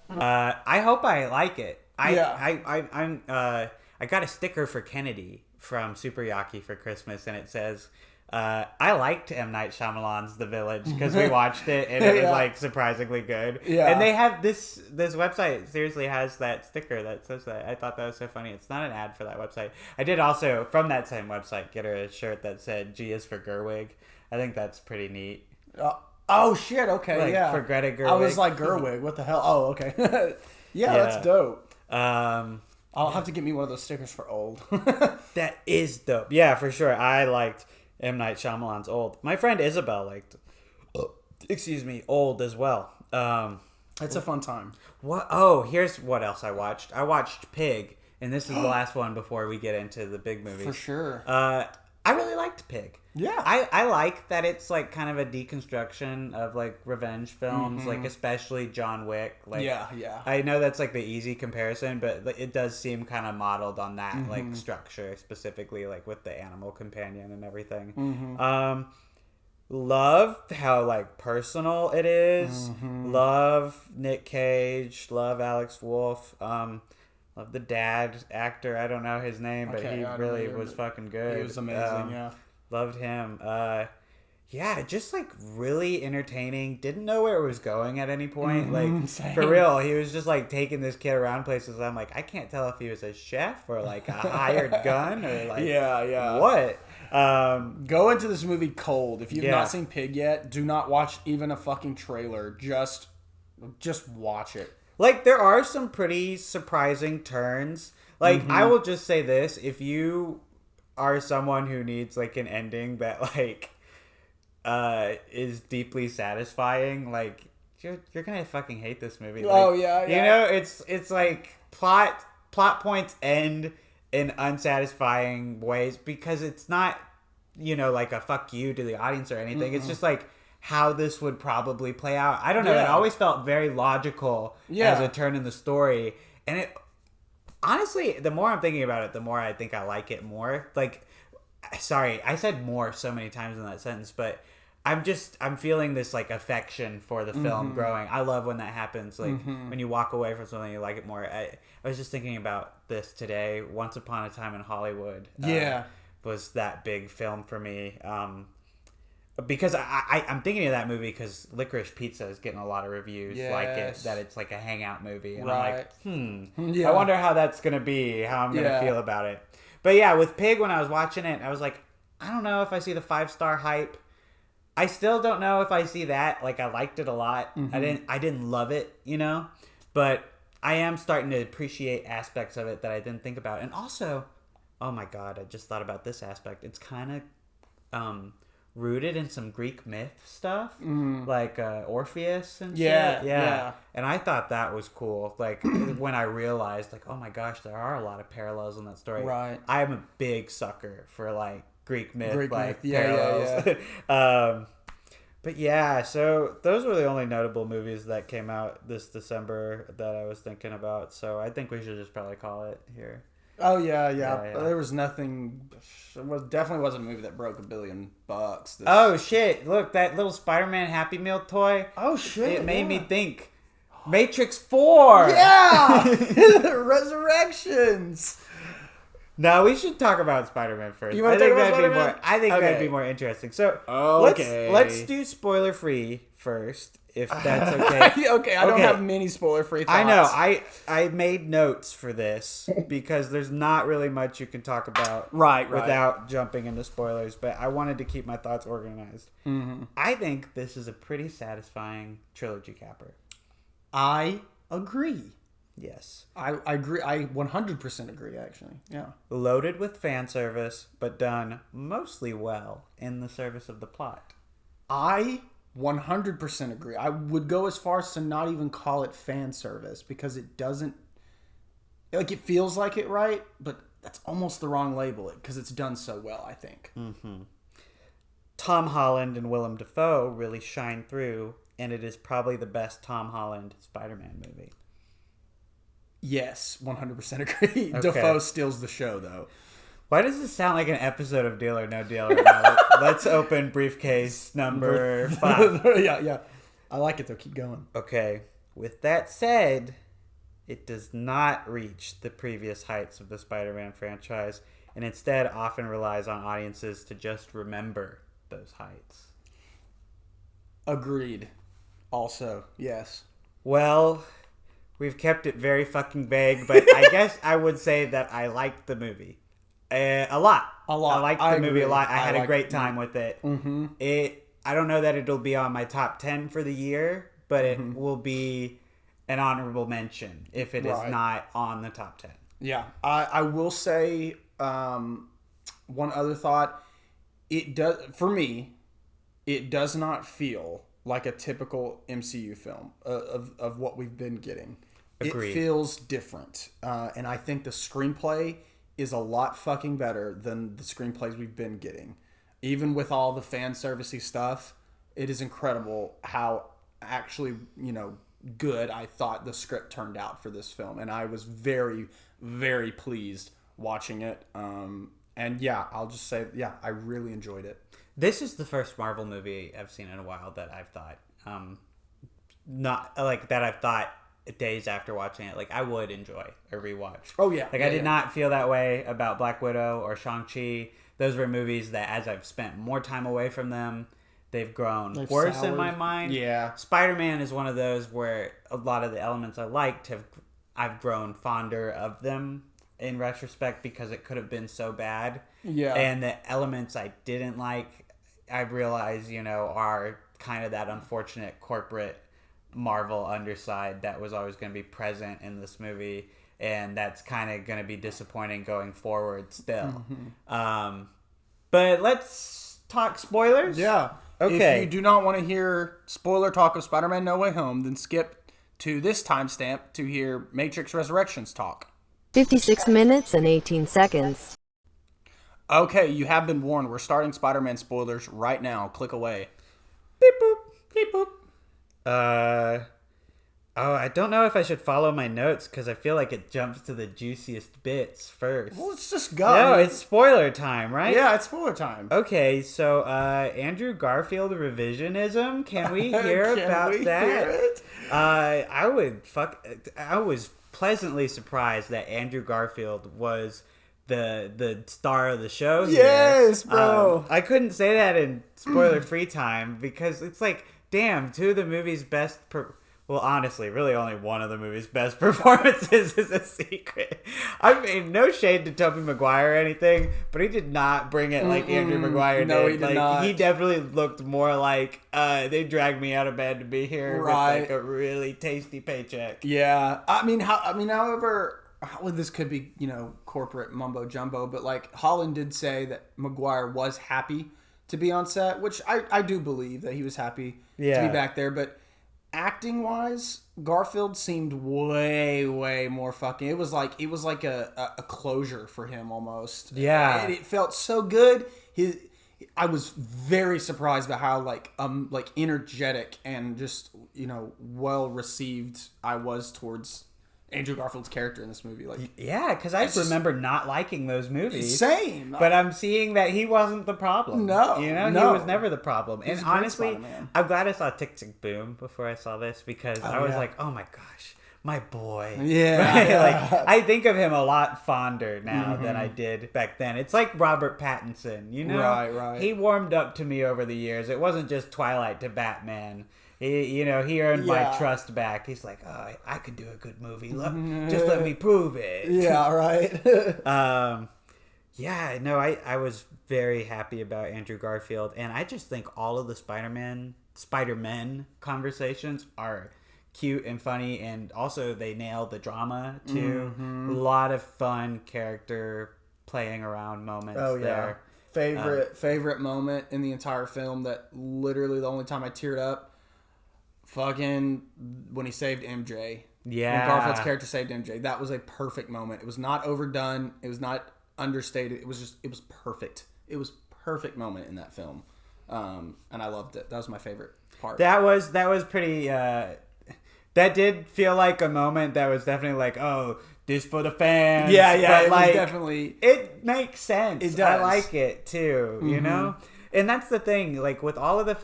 I hope I like it. I got a sticker for Kennedy from Super Yaki for Christmas, and it says, I liked M. Night Shyamalan's The Village because we watched it, and it was like surprisingly good. Yeah. And they have this website seriously has that sticker that says that. I thought that was so funny. It's not an ad for that website. I did also, from that same website, get her a shirt that said G is for Gerwig. I think that's pretty neat.
Oh, shit. Okay.
Like,
yeah.
For Greta Gerwig.
I was like, Gerwig. What the hell? Oh, okay. yeah, that's dope. I'll have to get me one of those stickers for Old.
That is dope. Yeah, for sure. I liked M. Night Shyamalan's Old. My friend Isabel liked, Old as well.
It's a fun time.
What? Oh, here's what else I watched. I watched Pig, and this is the last one before we get into the big movies.
For sure.
I really liked Pig.
Yeah.
I like that it's like kind of a deconstruction of like revenge films, like especially John Wick. Like,
yeah.
I know that's like the easy comparison, but it does seem kind of modeled on that like structure, specifically like with the animal companion and everything. Love how like personal it is. Love Nick Cage. Love Alex Wolff. Love the dad actor. I don't know his name, but he really was fucking good.
He was amazing, yeah.
Loved him. Yeah, just like really entertaining. Didn't know where it was going at any point.
Same.
For real, he was just like taking this kid around places. I'm like, I can't tell if he was a chef or like a hired gun or like what.
Go into this movie cold. If you've
Yeah.
not seen Pig yet, do not watch even a fucking trailer. Just watch it.
Like there are some pretty surprising turns. Like I will just say this: if you are someone who needs like an ending that like is deeply satisfying, like you're gonna fucking hate this movie. Like,
Oh, yeah.
you know, it's like plot points end in unsatisfying ways because it's not, you know, like a fuck you to the audience or anything. It's just like how this would probably play out. I don't know. It
Yeah.
always felt very logical as a turn in the story, and it honestly, the more I'm thinking about it, the more I think I like it more. Like, sorry, I said more so many times in that sentence, but I'm feeling this like affection for the film growing. I love when that happens. Like when you walk away from something, you like it more. I was just thinking about this today. Once Upon a Time in Hollywood. Was that big film for me. Because I'm thinking of that movie because Licorice Pizza is getting a lot of reviews like it, that it's like a hangout movie. And I'm like, I wonder how that's going to be, how I'm going to feel about it. But yeah, with Pig, when I was watching it, I was like, I don't know if I see the 5-star hype. I still don't know if I see that. Like, I liked it a lot. I didn't love it, you know? But I am starting to appreciate aspects of it that I didn't think about. And also, oh my God, I just thought about this aspect. It's kind of rooted in some Greek myth stuff, like Orpheus and shit. Yeah. And I thought that was cool. Like, when I realized, like, oh my gosh, there are a lot of parallels in that story.
Right.
I am a big sucker for, like, Greek myth, like,
myth.
parallels. But yeah, so those were the only notable movies that came out this December that I was thinking about. So I think we should just probably call it here.
Oh yeah. There was nothing. It definitely wasn't a movie that broke $1 billion.
Oh shit! Look, that little Spider-Man Happy Meal toy.
Oh shit!
It made me think. Matrix 4.
Yeah, Resurrections.
No, we should talk about Spider-Man first.
You want to talk about
Spider-Man? I think that'd
Okay.
be more interesting. So
Okay.
let's do spoiler free first, if that's okay.
Okay, I don't have many spoiler-free thoughts.
I know. I made notes for this because there's not really much you can talk about
Right.
without jumping into spoilers, but I wanted to keep my thoughts organized. I think this is a pretty satisfying trilogy capper.
I agree.
Yes.
I agree. I 100% agree, actually. Yeah.
Loaded with fan service, but done mostly well in the service of the plot.
I 100% agree. I would go as far as to not even call it fan service because it doesn't... Like, it feels like it, right? But that's almost the wrong label because it's done so well, I think.
Tom Holland and Willem Dafoe really shine through, and it is probably the best Tom Holland Spider-Man movie.
Yes, 100% agree.
Okay.
Dafoe steals the show, though.
Why does this sound like an episode of Deal or No Deal right now? Let's open briefcase number 5.
Yeah. I like it, though. Keep going.
Okay. With that said, it does not reach the previous heights of the Spider-Man franchise, and instead often relies on audiences to just remember those heights.
Agreed. Also, yes.
Well, we've kept it very fucking vague, but I guess I would say that I liked the movie. A lot.
A lot.
I liked the movie a lot. I had a great time with it.
Mm-hmm.
I don't know that it'll be on my top 10 for the year, but it will be an honorable mention if it is not on the top 10.
Yeah. I will say one other thought. It does, for me, it does not feel like a typical MCU film of what we've been getting.
Agreed.
It feels different. And I think the screenplay is a lot fucking better than the screenplays we've been getting. Even with all the fan servicey stuff, it is incredible how actually, good I thought the script turned out for this film. And I was very, very pleased watching it. And yeah, I'll just say, I really enjoyed it.
This is the first Marvel movie I've seen in a while that I've thought, days after watching it, like I would enjoy a rewatch.
Oh yeah.
Like I did not feel that way about Black Widow or Shang-Chi. Those were movies that as I've spent more time away from them, they've grown
They've
worse
soured.
in my mind.
Yeah.
Spider-Man is one of those where a lot of the elements I liked I've grown fonder of them in retrospect because it could have been so bad.
Yeah.
And the elements I didn't like, I've realized, are kind of that unfortunate corporate Marvel underside that was always going to be present in this movie. And that's kind of going to be disappointing going forward still. But let's talk spoilers.
Yeah.
Okay.
If you do not want to hear spoiler talk of Spider-Man No Way Home, then skip to this timestamp to hear Matrix Resurrections talk.
56 minutes and 18 seconds.
Okay, you have been warned. We're starting Spider-Man spoilers right now. Click away.
Beep boop. Beep boop. I don't know if I should follow my notes because I feel like it jumps to the juiciest bits first.
Well, let's just go.
No, it's spoiler time, right?
Yeah, it's spoiler time.
Okay, so Andrew Garfield revisionism. Can we hear about that?
Hear it?
I was pleasantly surprised that Andrew Garfield was the star of the show here.
Yes, bro.
I couldn't say that in spoiler-free time because it's like, damn, two of the movie's best... Well, honestly, really only one of the movie's best performances is a secret. I mean, no shade to Tobey Maguire or anything, but he did not bring it like Andrew Maguire did.
No, he did not.
He definitely looked more like, they dragged me out of bed to be here with like a really tasty paycheck.
Yeah. However, this could be, corporate mumbo jumbo, but like Holland did say that Maguire was happy to be on set, which I do believe that he was happy to be back there, but acting wise, Garfield seemed way more fucking. It was like a closure for him almost.
Yeah,
and it felt so good. I was very surprised by how like energetic and just well received I was towards Andrew Garfield's character in this movie. Like,
yeah, because I remember not liking those movies.
Same,
but I'm seeing that he wasn't the problem.
No,
he was never the problem. And honestly,
Spider-Man.
I'm glad I saw Tick Tick Boom before I saw this because I was like, oh my gosh, my boy.
Yeah,
right?
yeah.
Like I think of him a lot fonder now than I did back then. It's like Robert Pattinson,
Right.
He warmed up to me over the years. It wasn't just Twilight to Batman. He earned my trust back. He's like, oh, I could do a good movie. Just let me prove it.
Yeah, right.
I was very happy about Andrew Garfield, and I just think all of the Spider-Men conversations are cute and funny, and also they nail the drama too. A lot of fun character playing around moments.
Oh yeah.
There.
Favorite moment in the entire film that literally the only time I teared up. Fucking when he saved MJ.
Yeah.
When Garfield's character saved MJ. That was a perfect moment. It was not overdone. It was not understated. It was perfect. It was perfect moment in that film. And I loved it. That was my favorite part.
That was pretty that did feel like a moment that was definitely like, oh, this for the fans.
Yeah,
but
it
like,
was definitely
it makes sense.
It does.
I like it too, And that's the thing, like with all of the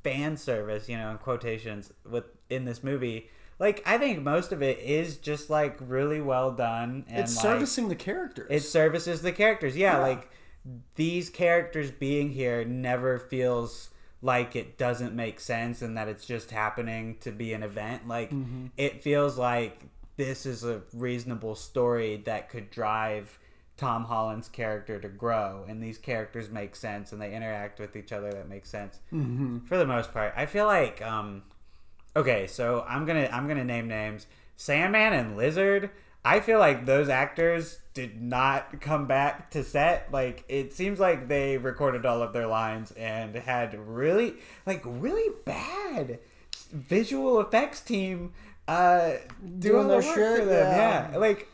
fan service, in quotations in this movie, like I think most of it is just like really well done, and
it's servicing the characters.
It services the characters. Yeah, like these characters being here never feels like it doesn't make sense and that it's just happening to be an event. Like it feels like this is a reasonable story that could drive Tom Holland's character to grow, and these characters make sense and they interact with each other that makes sense for the most part. I feel like okay, so I'm gonna name names. Sandman and Lizard, I feel like those actors did not come back to set. Like it seems like they recorded all of their lines and had really bad visual effects team doing
their
work
shit
for them. Yeah, like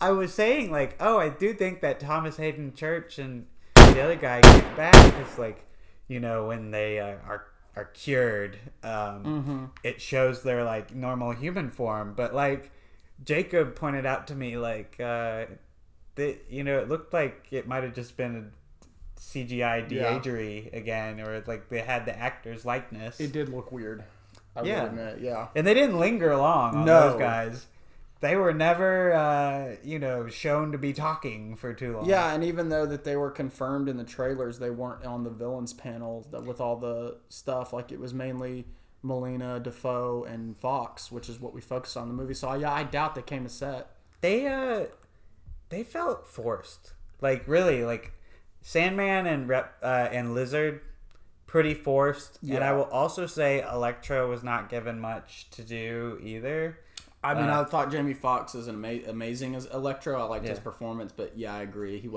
I was saying, like, oh, I do think that Thomas Hayden Church and the other guy get back because, like, when they are cured, it shows their, like, normal human form. But, like, Jacob pointed out to me, like, it looked like it might have just been a CGI de-agery again, or, like, they had the actor's likeness.
It did look weird. I will admit, yeah.
And they didn't linger long on those guys. they were never, shown to be talking for too long.
Yeah, and even though that they were confirmed in the trailers, they weren't on the villains panel with all the stuff. Like, it was mainly Melina, Defoe, and Fox, which is what we focused on in the movie. So, yeah, I doubt they came to set.
They felt forced. Like, really, like, Sandman and Lizard, pretty forced. Yeah. And I will also say Electro was not given much to do either.
I mean, I thought Jamie Foxx is amazing as Electro. I liked his performance, but yeah, I agree. He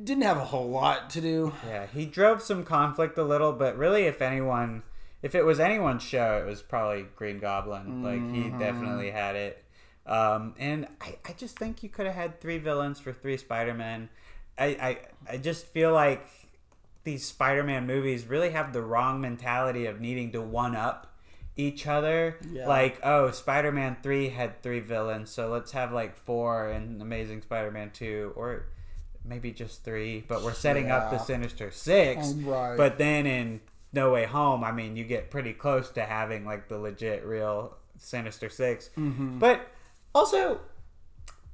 didn't have a whole lot to do.
Yeah, he drove some conflict a little, but really, if it was anyone's show, it was probably Green Goblin. Like, he definitely had it. And I just think you could have had 3 villains for 3 Spider-Men. I just feel like these Spider-Man movies really have the wrong mentality of needing to one-up each other. Yeah. Like, oh, Spider-Man 3 had 3 villains, so let's have like 4 in Amazing Spider-Man 2, or maybe just 3, but we're setting up the Sinister Six.
Right.
But then in No Way Home, I mean, you get pretty close to having like the legit real Sinister Six. Mm-hmm. But also,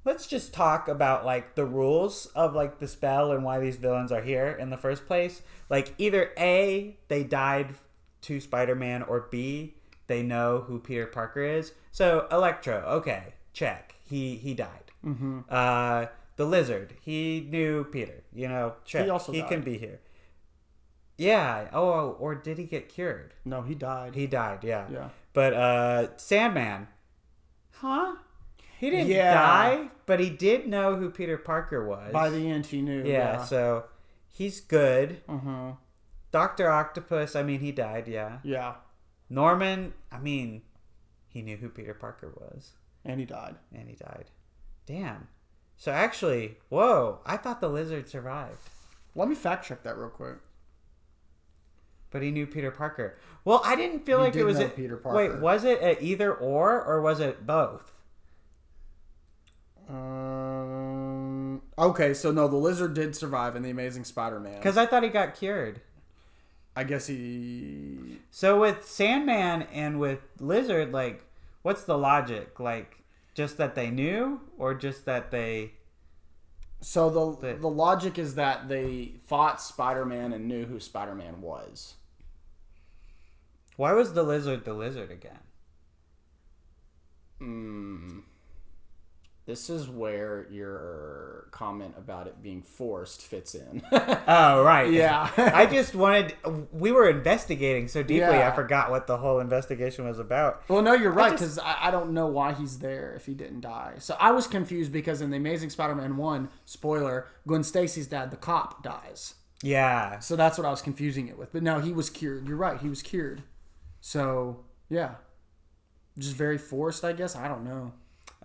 let's just talk about like the rules of like the spell and why these villains are here in the first place. Like, either A, they died to Spider-Man, or B, they know who Peter Parker is. So Electro, okay, check. He died. Mm-hmm. The Lizard, he knew Peter. Check. He can be here. Yeah. Oh, or did he get cured?
No, he died.
He died. Yeah.
Yeah.
But Sandman, he didn't die, but he did know who Peter Parker was.
By the end, he knew.
Yeah. So he's good. Mm-hmm. Dr. Octopus, I mean, he died. Yeah.
Yeah.
Norman, I mean, he knew who Peter Parker was.
And he died.
Damn. So actually, whoa, I thought the Lizard survived.
Let me fact check that real quick.
But he knew Peter Parker. Well, I didn't feel like it was
Peter Parker.
Wait, was it a either or was it both?
Okay, so no, the Lizard did survive in The Amazing Spider-Man.
Because I thought he got cured.
I guess he...
So with Sandman and with Lizard, like, what's the logic? Like, just that they knew, or just that they...
So the logic is that they fought Spider-Man and knew who Spider-Man was.
Why was the Lizard again?
This is where your comment about it being forced fits in.
Oh, right.
Yeah.
I just wanted... We were investigating so deeply, I forgot what the whole investigation was about.
Well, no, you're right, because I don't know why he's there if he didn't die. So I was confused because in The Amazing Spider-Man 1, spoiler, Gwen Stacy's dad, the cop, dies.
Yeah.
So that's what I was confusing it with. But no, he was cured. You're right, he was cured. So, yeah. Just very forced, I guess. I don't know.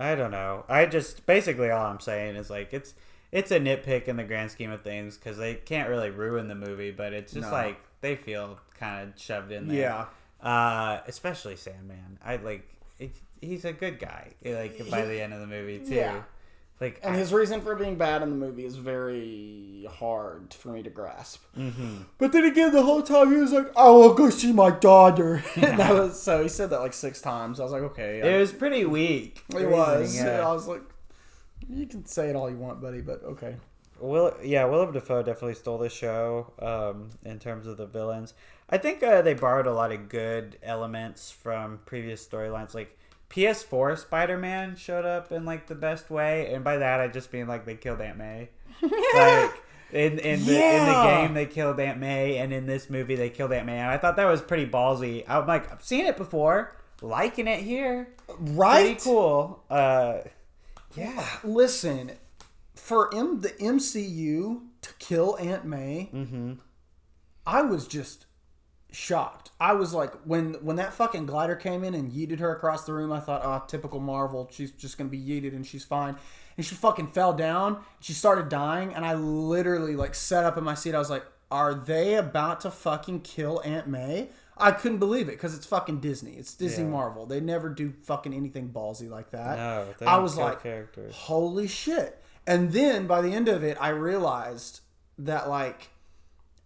I just, basically all I'm saying is like, it's a nitpick in the grand scheme of things, because they can't really ruin the movie, but it's just like, they feel kind of shoved in there.
Yeah.
Especially Sandman. He's a good guy, like, by the end of the movie, too.
Yeah.
Like,
and his reason for being bad in the movie is very hard for me to grasp. Mm-hmm. But then again, the whole time he was like, "I will go see my daughter." And so he said that like 6 times. I was like, okay.
It was pretty weak.
It was. Yeah. I was like, you can say it all you want, buddy, but okay.
Willem Dafoe definitely stole the show in terms of the villains. I think they borrowed a lot of good elements from previous storylines, like PS4 Spider-Man showed up in like the best way, and by that I just mean like they killed Aunt May. Like in the game they killed Aunt May, and in this movie they killed Aunt May, and I thought that was pretty ballsy. I'm like, I've seen it before, liking it here,
right?
Pretty cool.
Yeah. Listen, for the MCU to kill Aunt May, I was just shocked. I was like, when that fucking glider came in and yeeted her across the room, I thought, oh, typical Marvel, she's just gonna be yeeted and she's fine. And she fucking fell down. She started dying, and I literally like sat up in my seat. I was like, are they about to fucking kill Aunt May? I couldn't believe it, because it's fucking Disney. It's Disney Marvel. They never do fucking anything ballsy like that.
No, they
I
don't
was
kill
like,
characters.
Holy shit. And then by the end of it, I realized that like,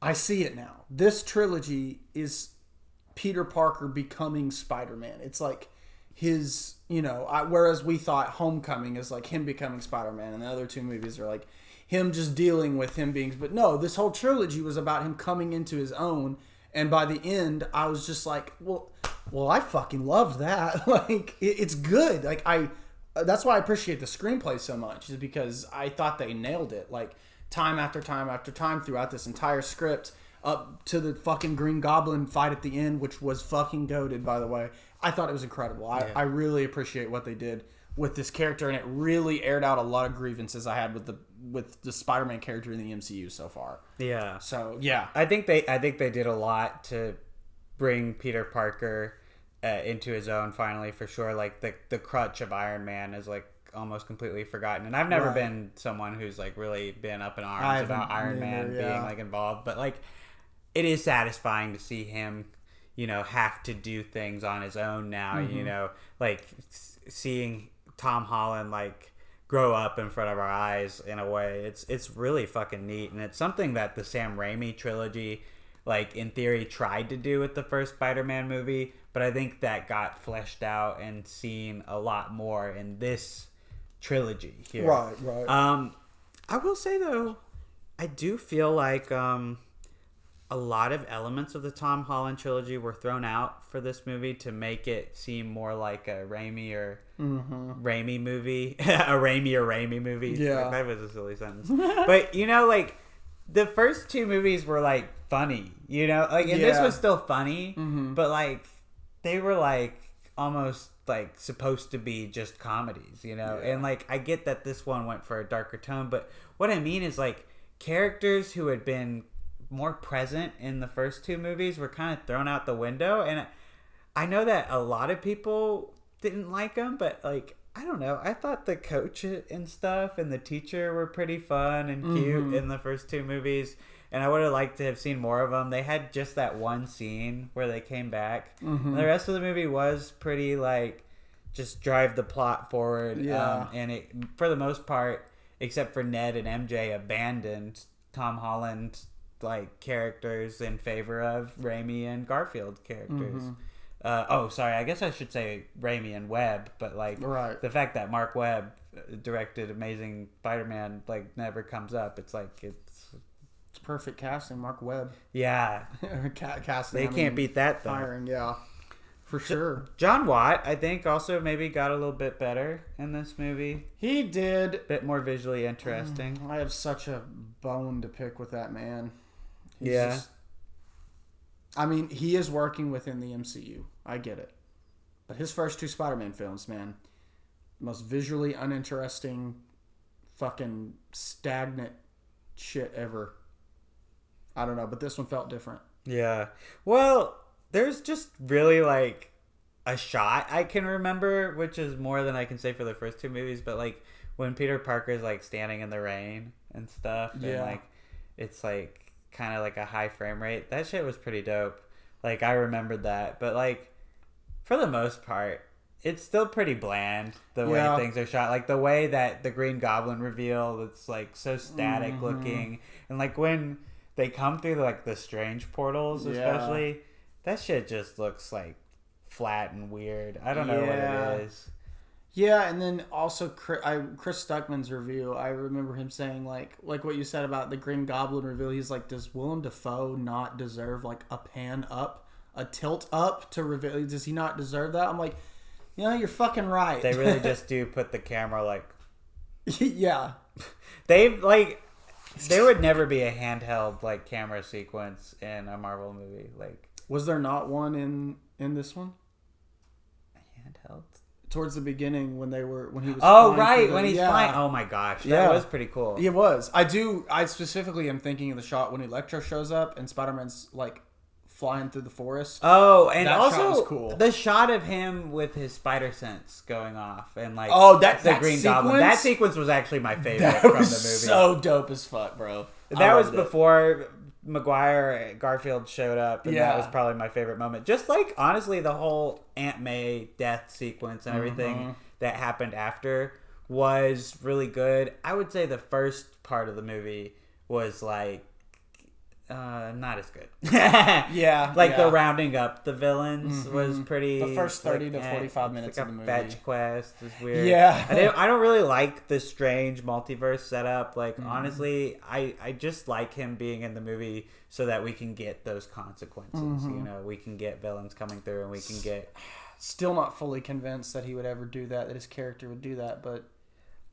I see it now. This trilogy is Peter Parker becoming Spider-Man. It's like his, whereas we thought Homecoming is like him becoming Spider-Man, and the other two movies are like him just dealing with him being, but no, this whole trilogy was about him coming into his own. And by the end, I was just like, well, I fucking loved that. Like, it's good. Like, that's why I appreciate the screenplay so much, is because I thought they nailed it. Like, time after time after time throughout this entire script, up to the fucking Green Goblin fight at the end, which was fucking goated, by the way. I thought it was incredible. I really appreciate what they did with this character, and it really aired out a lot of grievances I had with the Spider-Man character in the MCU so far.
Yeah.
So yeah,
I think they did a lot to bring Peter Parker into his own finally, for sure. Like the crutch of Iron Man is like almost completely forgotten, and I've never been someone who's like really been up in arms about Iron Man being like involved, but like it is satisfying to see him, have to do things on his own now. Like seeing Tom Holland like grow up in front of our eyes in a way. It's really fucking neat, and it's something that the Sam Raimi trilogy, like in theory, tried to do with the first Spider-Man movie, but I think that got fleshed out and seen a lot more in this trilogy here.
Right.
I will say though, I do feel like a lot of elements of the Tom Holland trilogy were thrown out for this movie to make it seem more like a Raimi or Raimi movie. A Raimi or Raimi movie.
Yeah.
That was a silly sentence. But, like, the first two movies were, like, funny. Like, and this was still funny, but, like, they were, like, almost, like, supposed to be just comedies, And, like, I get that this one went for a darker tone, but what I mean is, like, characters who had been more present in the first two movies were kind of thrown out the window, and I know that a lot of people didn't like them, but like I don't know, I thought the coach and stuff and the teacher were pretty fun and cute in the first two movies, and I would have liked to have seen more of them. They had just that one scene where they came back, and the rest of the movie was pretty like just drive the plot forward, and it for the most part, except for Ned and MJ, abandoned Tom Holland like characters in favor of Raimi and Garfield characters. Sorry, I guess I should say Raimi and Webb, but like the fact that Mark Webb directed Amazing Spider-Man like never comes up. It's like it's
perfect casting, Mark Webb.
Yeah,
casting.
They can't beat that though.
Firing, yeah, for sure.
John Watt, I think, also maybe got a little bit better in this movie.
He did.
A bit more visually interesting.
I have such a bone to pick with that man. He is working within the MCU. I get it. But his first two Spider-Man films, man, most visually uninteresting, fucking stagnant shit ever. I don't know, but this one felt different.
Yeah. Well, there's just really like a shot I can remember, which is more than I can say for the first two movies, but like when Peter Parker's like standing in the rain and stuff, and like it's like kind of like a high frame rate. That shit was pretty dope. Like I remembered that, but like for the most part, it's still pretty bland the way things are shot. Like the way that the Green Goblin reveal, it's like so static looking, and like when they come through like the strange portals, especially that shit just looks like flat and weird. I don't know what it is.
Yeah, and then also Chris Stuckman's review, I remember him saying, like what you said about the Green Goblin reveal, he's like, does Willem Dafoe not deserve, like, a pan up, a tilt up to reveal? Does he not deserve that? I'm like, you're fucking right.
They really just do put the camera, like...
Yeah.
They've, like... There would never be a handheld, like, camera sequence in a Marvel movie. Like,
was there not one in this one?
Handheld?
Towards the beginning when he was
when he's flying. Oh my gosh, that was pretty cool.
It was. I specifically am thinking of the shot when Electro shows up and Spider-Man's like flying through the forest.
Oh, and
that
also
shot was cool.
The shot of him with his spider sense going off and like
that
Green
sequence?
Goblin. That sequence was actually my favorite from the movie.
So dope as fuck, bro.
That was before Maguire Garfield showed up, and that was probably my favorite moment. Just like honestly, the whole Aunt May death sequence and everything that happened after was really good. I would say the first part of the movie was like not as good.
Yeah.
Like the rounding up the villains was pretty.
The first 30 to 45 minutes
like
of the movie.
Fetch quest is weird.
Yeah.
I don't really like the strange multiverse setup. Like honestly, I just like him being in the movie so that we can get those consequences. You know, we can get villains coming through, and we can get.
Still not fully convinced that he would ever do that. That his character would do that, but.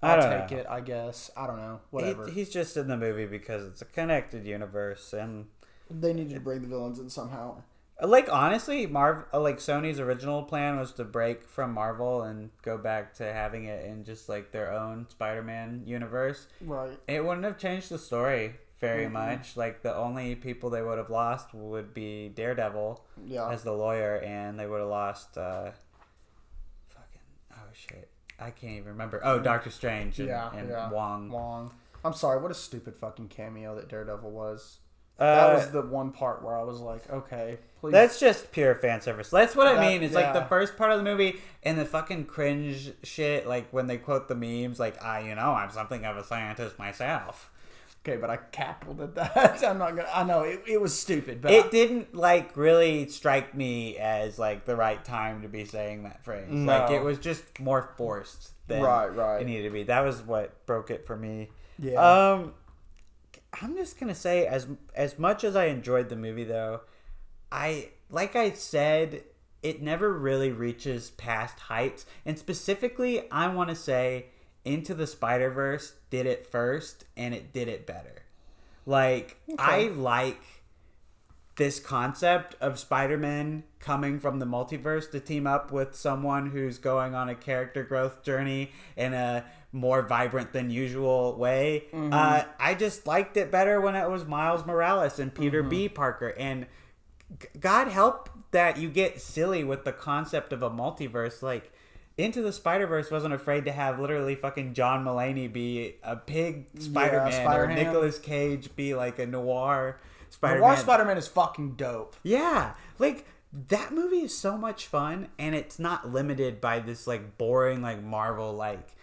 I'll
take it, I guess. I don't know. Whatever.
He's just in the movie because it's a connected universe, and
they needed to bring the villains in somehow.
Like honestly, like Sony's original plan was to break from Marvel and go back to having it in just like their own Spider-Man universe.
Right.
It wouldn't have changed the story very much. Like the only people they would have lost would be Daredevil as the lawyer, and they would have lost I can't even remember. Oh, Doctor Strange and
Wong. I'm sorry, what a stupid fucking cameo that Daredevil was. That was the one part where I was like, okay, please.
That's just pure fan service. That's what I mean. It's like the first part of the movie and the fucking cringe shit, like when they quote the memes, like, I'm something of a scientist myself.
Okay, but I cackled at that. I know, it was stupid. But
it didn't, like, really strike me as, like, the right time to be saying that phrase. No. Like, it was just more forced than it needed to be. That was what broke it for me. Yeah. I'm just going to say, as much as I enjoyed the movie, though, like I said, it never really reaches past heights. And specifically, I want to say Into the Spider-Verse did it first, and it did it better. Like, I like this concept of Spider-Man coming from the multiverse to team up with someone who's going on a character growth journey in a more vibrant than usual way. I just liked it better when it was Miles Morales and Peter B. Parker. And God help that you get silly with the concept of a multiverse. Like, Into the Spider-Verse wasn't afraid to have literally fucking John Mulaney be a pig Spider-Man or Nicolas Cage be like a noir Spider-Man.
Noir Spider-Man is fucking dope.
Yeah. Like, that movie is so much fun, and it's not limited by this, like, boring, like, Marvel, like,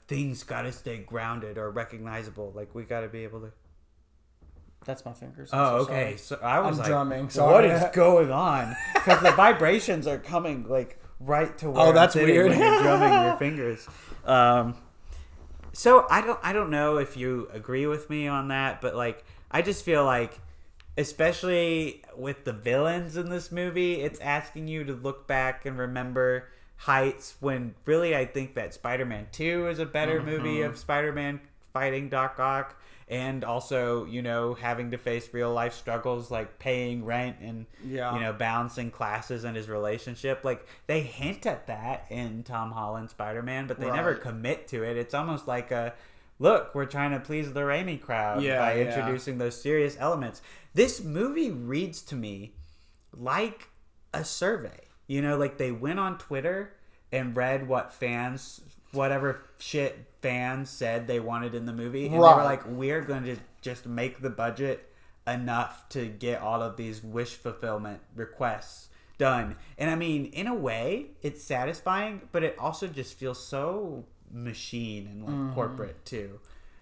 things gotta stay grounded or recognizable. Like, we gotta be able to...
That's my fingers.
Okay. So I was like,
drumming. Sorry.
What is going on? Because the vibrations are coming, like, right to where
that's
I'm
weird.
When you're drumming your fingers. So I don't know if you agree with me on that, but, like, I just feel like, especially with the villains in this movie, it's asking you to look back and remember heights when really I think that Spider-Man 2 is a better movie of Spider-Man fighting Doc Ock, and also, having to face real life struggles like paying rent and, balancing classes and his relationship. Like, they hint at that in Tom Holland's Spider-Man, but they never commit to it. It's almost like look, we're trying to please the Raimi crowd by introducing those serious elements. This movie reads to me like a survey. Like they went on Twitter and read whatever shit fans said they wanted in the movie. And they were like, we're going to just make the budget enough to get all of these wish fulfillment requests done. And I mean, in a way, it's satisfying, but it also just feels so machine and like corporate too.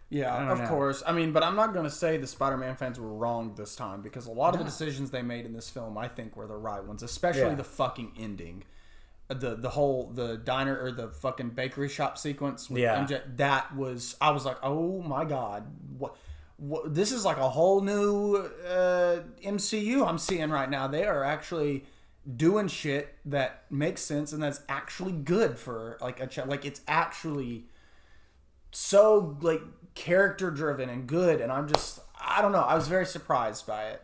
Yeah, of course. I mean, but I'm not going to say the Spider-Man fans were wrong this time, because a lot of the decisions they made in this film, I think, were the right ones, especially the fucking ending. The diner or the fucking bakery shop sequence with MJ, I was like, oh my god, what this is like a whole new MCU I'm seeing right now. They are actually doing shit that makes sense and that's actually good for like like it's actually so like character driven and good, and I don't know, I was very surprised by it.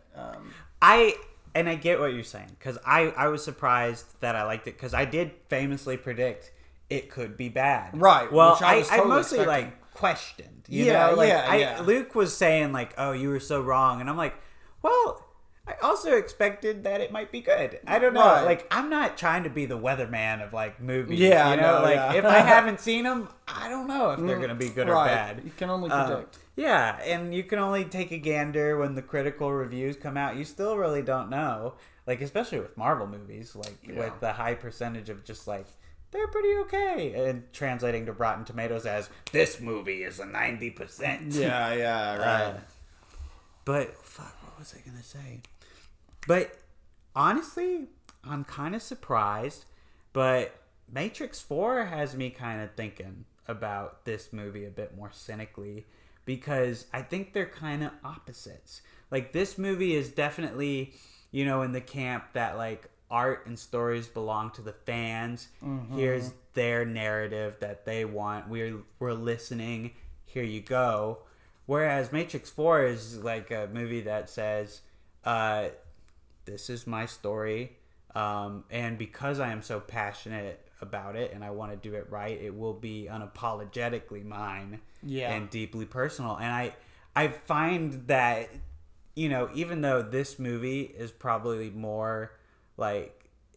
I get what you're saying, because I was surprised that I liked it, because I did famously predict it could be bad.
Right.
Well, I mostly like questioned. You know? Like, Luke was saying like, "Oh, you were so wrong," and I'm like, "Well, I also expected that it might be good." I don't know. Right. Like, I'm not trying to be the weatherman of like movies.
Yeah,
you know, if I haven't seen them, I don't know if they're gonna be good or bad.
You can only predict.
Yeah, and you can only take a gander when the critical reviews come out. You still really don't know. Like, especially with Marvel movies, like with the high percentage of just like, they're pretty okay, and translating to Rotten Tomatoes as, this movie is a 90%.
Yeah, right.
But fuck, what was I gonna say? But honestly, I'm kind of surprised. But Matrix 4 has me kind of thinking about this movie a bit more cynically, because I think they're kind of opposites. Like, this movie is definitely, in the camp that, like, art and stories belong to the fans. Mm-hmm. Here's their narrative that they want. We're listening. Here you go. Whereas Matrix 4 is like a movie that says, this is my story. And because I am so passionate about it and I want to do it right, it will be unapologetically mine and deeply personal. And I find that, even though this movie is probably more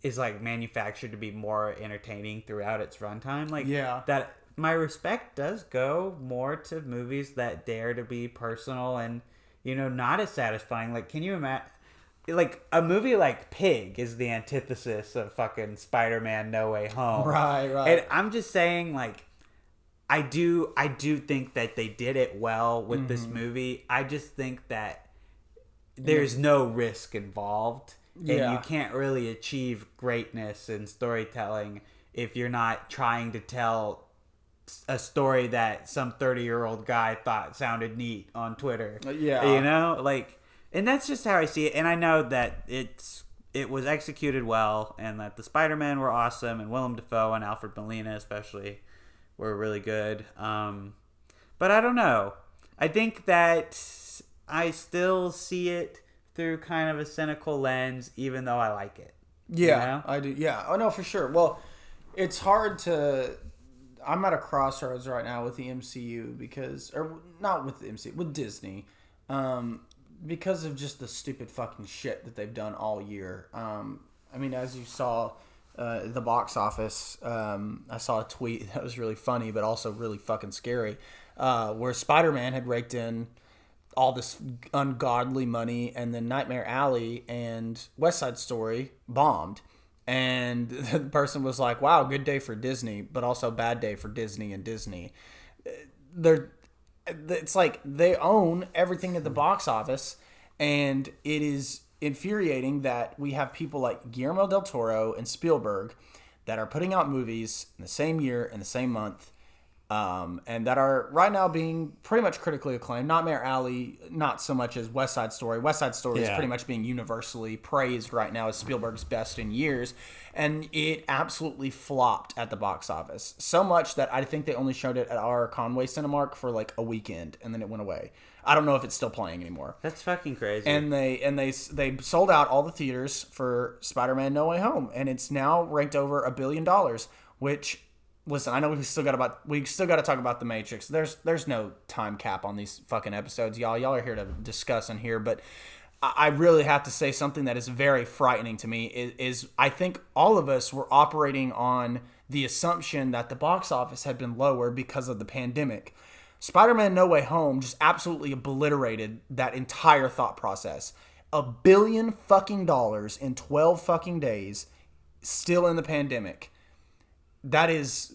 is manufactured to be more entertaining throughout its runtime, that my respect does go more to movies that dare to be personal and, not as satisfying. Like, can you imagine? Like, a movie like Pig is the antithesis of fucking Spider-Man No Way Home.
Right.
And I'm just saying, like, I do think that they did it well with this movie. I just think that there's no risk involved. And you can't really achieve greatness in storytelling if you're not trying to tell a story that some 30-year-old guy thought sounded neat on Twitter. And that's just how I see it. And I know that it was executed well, and that the Spider-Man were awesome, and Willem Dafoe and Alfred Molina especially were really good. But I don't know. I think that I still see it through kind of a cynical lens, even though I like it.
Yeah, I do. Yeah. Oh, no, for sure. Well, it's hard to... I'm at a crossroads right now with the MCU or not with the MCU, with Disney. Because of just the stupid fucking shit that they've done all year. I mean, as you saw, the box office, I saw a tweet that was really funny, but also really fucking scary, where Spider-Man had raked in all this ungodly money, and then Nightmare Alley and West Side Story bombed. And the person was like, wow, good day for Disney, but also bad day for Disney and Disney. It's like they own everything at the box office, and it is infuriating that we have people like Guillermo del Toro and Spielberg that are putting out movies in the same year in the same month, and that are right now being pretty much critically acclaimed. Nightmare Alley, not so much as West Side Story. West Side Story is pretty much being universally praised right now as Spielberg's best in years, and it absolutely flopped at the box office. So much that I think they only showed it at our Conway Cinemark for like a weekend, and then it went away. I don't know if it's still playing anymore.
That's fucking crazy.
And they sold out all the theaters for Spider-Man No Way Home, and it's now ranked over $1 billion, which... Listen, I know we still got to talk about The Matrix. There's no time cap on these fucking episodes, y'all. Y'all are here to discuss and hear, but I really have to say something that is very frightening to me is I think all of us were operating on the assumption that the box office had been lower because of the pandemic. Spider-Man No Way Home just absolutely obliterated that entire thought process. $1 billion fucking dollars in 12 fucking days, still in the pandemic. That is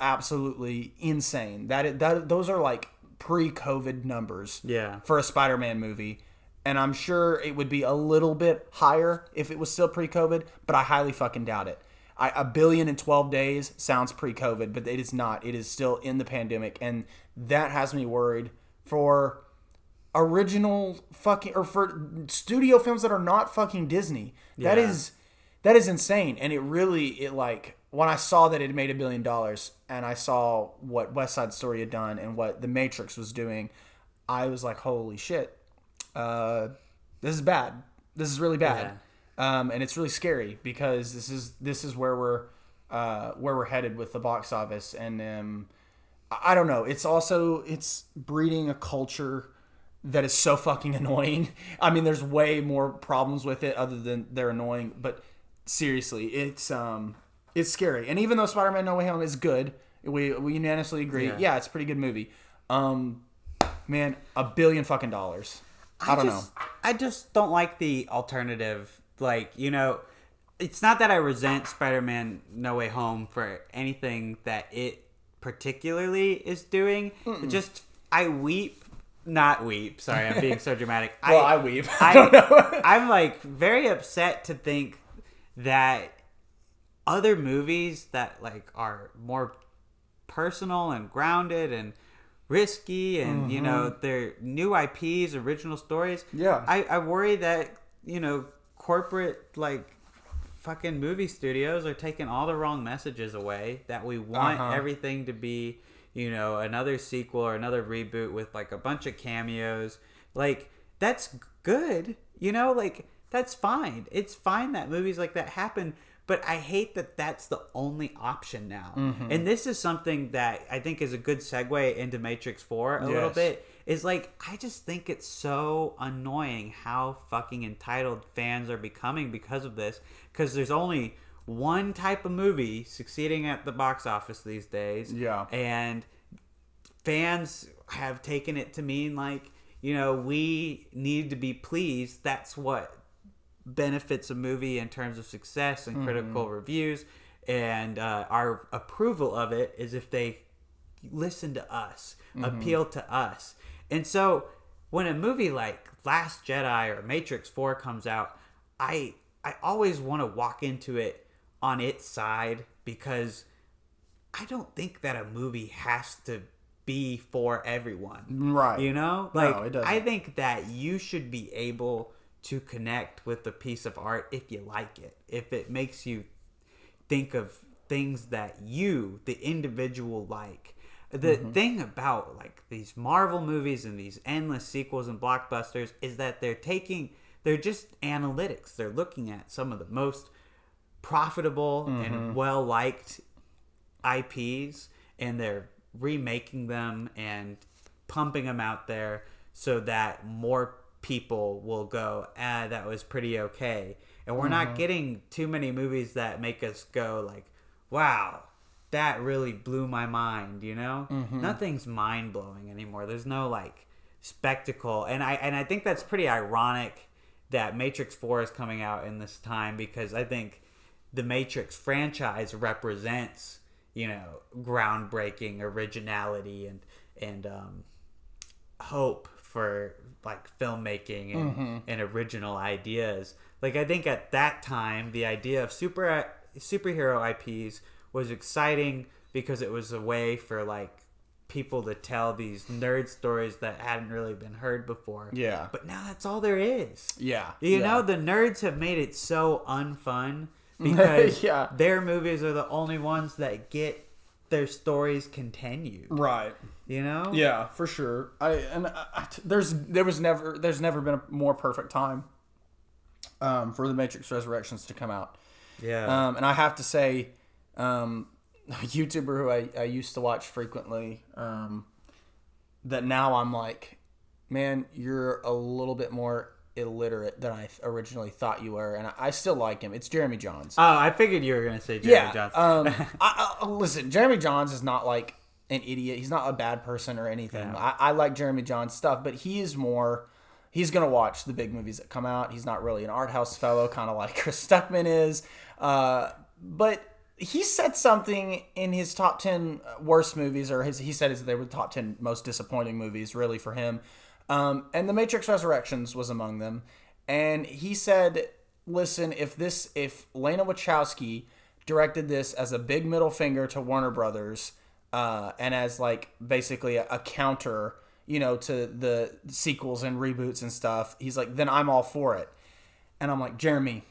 absolutely insane. Those are like pre-COVID numbers for a Spider-Man movie. And I'm sure it would be a little bit higher if it was still pre-COVID, but I highly fucking doubt it. $1 billion in 12 days sounds pre-COVID, but it is not. It is still in the pandemic, and that has me worried for original fucking, or for studio films that are not fucking Disney. Yeah. That is insane. And it like, when I saw that it made $1 billion and I saw what West Side Story had done and what The Matrix was doing, I was like, holy shit, this is bad. This is really bad. Yeah. And it's really scary because this is where we're headed with the box office. And I don't know. It's breeding a culture that is so fucking annoying. I mean, there's way more problems with it other than they're annoying, but seriously, it's scary. And even though Spider-Man No Way Home is good, we unanimously agree. Yeah, it's a pretty good movie. Man, $1 billion fucking dollars. I don't know.
I just don't like the alternative. Like, it's not that I resent Spider-Man No Way Home for anything that it particularly is doing. Just, I weep not weep. Sorry, I'm being so dramatic.
Well, I weep. I don't know.
I'm like very upset to think that other movies that like are more personal and grounded and risky and you know they're new IPs, original stories.
Yeah.
I worry that corporate like fucking movie studios are taking all the wrong messages away, that we want everything to be another sequel or another reboot with like a bunch of cameos. Like that's good, like that's fine. It's fine that movies like that happen, but I hate that that's the only option now. And this is something that I think is a good segue into Matrix 4 a little bit. Is like, I just think it's so annoying how fucking entitled fans are becoming because of this. Because there's only one type of movie succeeding at the box office these days.
Yeah.
And fans have taken it to mean like, we need to be pleased. That's what benefits a movie in terms of success and critical reviews, and our approval of it is if they listen to us, appeal to us. And so when a movie like Last Jedi or Matrix 4 comes out, I always want to walk into it on its side, because I don't think that a movie has to be for everyone,
right?
Like
no, it doesn't.
I think that you should be able to connect with a piece of art if you like it, if it makes you think of things that you, the individual, like. The thing about like these Marvel movies and these endless sequels and blockbusters is that they're just analytics. They're looking at some of the most profitable and well-liked IPs, and they're remaking them and pumping them out there so that more people will go, that was pretty okay. And we're not getting too many movies that make us go like, wow, that really blew my mind, Nothing's mind-blowing anymore. There's no like spectacle. And I think that's pretty ironic that Matrix 4 is coming out in this time, because I think the Matrix franchise represents, groundbreaking originality and hope for like filmmaking and original ideas. Like I think at that time the idea of superhero IPs was exciting because it was a way for like people to tell these nerd stories that hadn't really been heard before.
Yeah.
But now that's all there is.
Yeah.
You know, the nerds have made it so unfun because their movies are the only ones that get their stories continued.
Right.
You know?
Yeah, for sure. There's never been a more perfect time for the Matrix Resurrections to come out.
Yeah.
And I have to say, a YouTuber who I used to watch frequently, that now I'm like, man, you're a little bit more illiterate than I originally thought you were, and I still like him. It's Jeremy Johns.
Oh, I figured you were going to say Jeremy Johns.
Listen, Jeremy Johns is not like an idiot. He's not a bad person or anything.
Yeah.
I like Jeremy Johns' stuff, but he's going to watch the big movies that come out. He's not really an art house fellow, kind of like Chris Stuckman is. But he said something in his top 10 worst movies, or he said they were the top 10 most disappointing movies, really, for him. And The Matrix Resurrections was among them. And he said, listen, if Lana Wachowski directed this as a big middle finger to Warner Brothers, and as like basically a counter, to the sequels and reboots and stuff, he's like, then I'm all for it. And I'm like, Jeremy,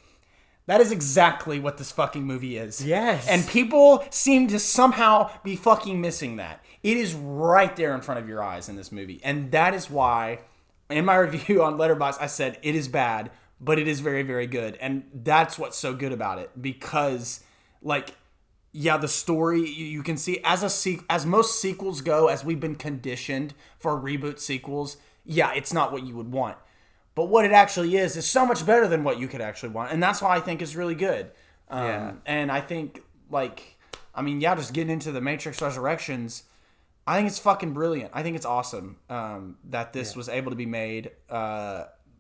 that is exactly what this fucking movie is.
Yes.
And people seem to somehow be fucking missing that. It is right there in front of your eyes in this movie. And that is why, in my review on Letterboxd, I said it is bad, but it is very, very good. And that's what's so good about it. Because, the story, you can see, as most sequels go, as we've been conditioned for reboot sequels, it's not what you would want. But what it actually is so much better than what you could actually want. And that's why I think it's really good. And I think, just getting into the Matrix Resurrections, I think it's fucking brilliant. I think it's awesome that this was able to be made,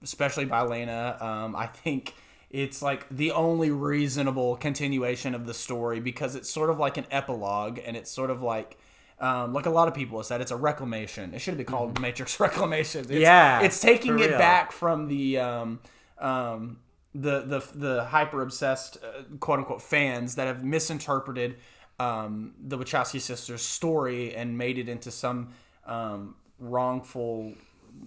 especially by Lana. I think it's like the only reasonable continuation of the story, because it's sort of like an epilogue, and it's sort of like like a lot of people have said, it's a reclamation. It should be called Matrix Reclamation.
It's
taking it back from the hyper obsessed quote unquote fans that have misinterpreted the Wachowski sisters' story and made it into some wrongful,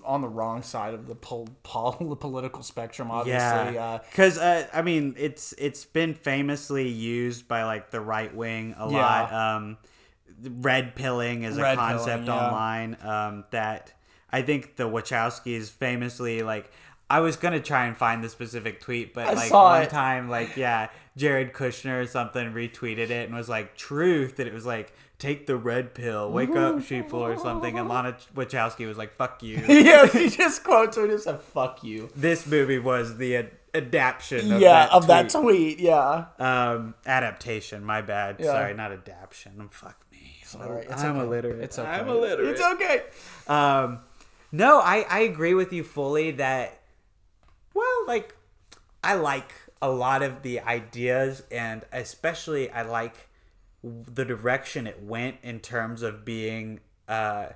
on the wrong side of the political spectrum, obviously.
Because I mean, it's been famously used by like the right wing a lot. Red pilling is a concept online that I think the Wachowskis famously, like, I was gonna try and find the specific tweet, but time, like, Jared Kushner or something retweeted it and was like, truth, and it was like, take the red pill, wake up, sheeple, or something, and Lana Wachowski was like, fuck you.
Yeah, she just quotes her and said, fuck you.
This movie was the adaptation of that tweet. Adaptation, my bad. Yeah. Sorry, not adaptation. Fuck me.
Sorry,
I'm illiterate.
It's okay.
I'm illiterate.
It's okay.
No, I agree with you fully that, well, like, I like a lot of the ideas, and especially I like the direction it went in terms of being, a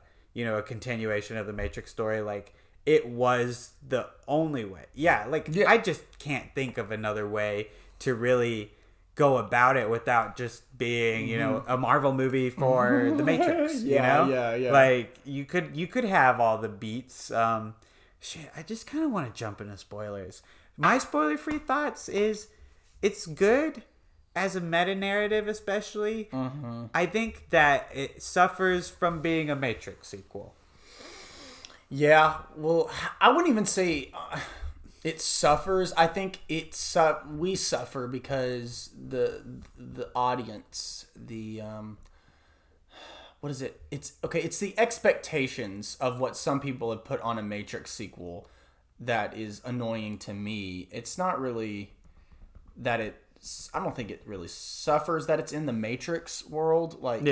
continuation of the Matrix story. Like, it was the only way. I just can't think of another way to really go about it without just being, a Marvel movie for the Matrix.
Yeah.
Like, you could have all the beats. I just kind of want to jump into spoilers. My spoiler-free thoughts is it's good as a meta-narrative, especially. I think that it suffers from being a Matrix sequel.
Yeah, well, I wouldn't even say it suffers. I think we suffer because the audience, what is it? It's the expectations of what some people have put on a Matrix sequel that is annoying to me. It's not really that I don't think it really suffers that it's in the Matrix world. Like,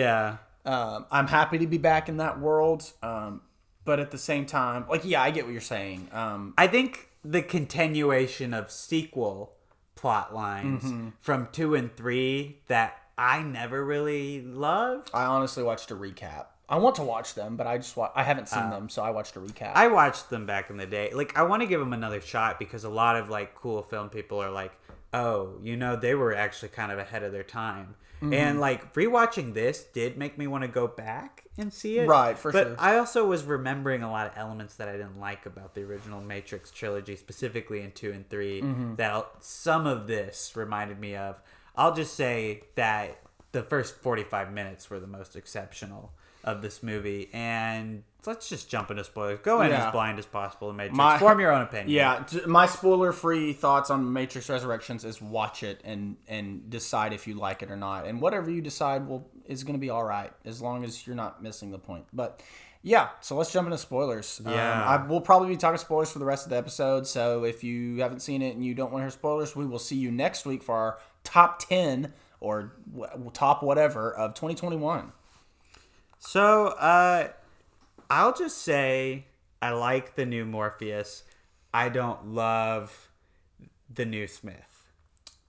I'm happy to be back in that world. But at the same time, like, I get what you're saying.
I think the continuation of sequel plot lines from 2 and 3 that I never really loved.
I honestly watched a recap. I want to watch them, but I haven't seen them, so I watched a recap.
I watched them back in the day. Like, I want to give them another shot because a lot of, like, cool film people are like, oh, they were actually kind of ahead of their time. And, like, rewatching this did make me want to go back and see it.
Right, sure.
But I also was remembering a lot of elements that I didn't like about the original Matrix trilogy, specifically in 2 and 3, that some of this reminded me of. I'll just say that the first 45 minutes were the most exceptional of this movie, and let's just jump into spoilers. Go in as blind as possible in Matrix. Form your own opinion.
Yeah, my spoiler-free thoughts on Matrix Resurrections is watch it and decide if you like it or not. And whatever you decide is going to be all right, as long as you're not missing the point. But yeah, so let's jump into spoilers. We'll probably be talking spoilers for the rest of the episode, so if you haven't seen it and you don't want to hear spoilers, we will see you next week for our top 10 or top whatever of 2021.
So, I'll just say I like the new Morpheus. I don't love the new Smith.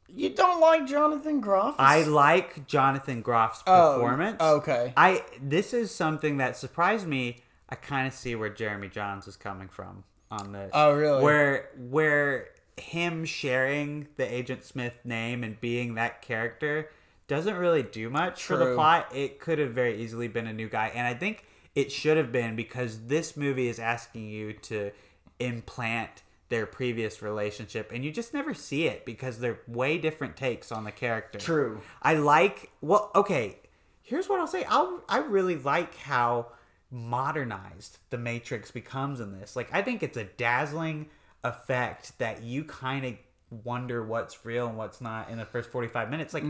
You don't like Jonathan Groff?
I like Jonathan Groff's performance.
Okay.
This is something that surprised me. I kind of see where Jeremy Jahns is coming from on this.
Oh, really?
Where him sharing the Agent Smith name and being that character doesn't really do much for the plot. It could have very easily been a new guy, and I think it should have been, because this movie is asking you to implant their previous relationship, and you just never see it because they're way different takes on the character.
True.
Here's what I'll say. I really like how modernized the Matrix becomes in this. Like, I think it's a dazzling effect that you kind of wonder what's real and what's not in the first 45 minutes. Like,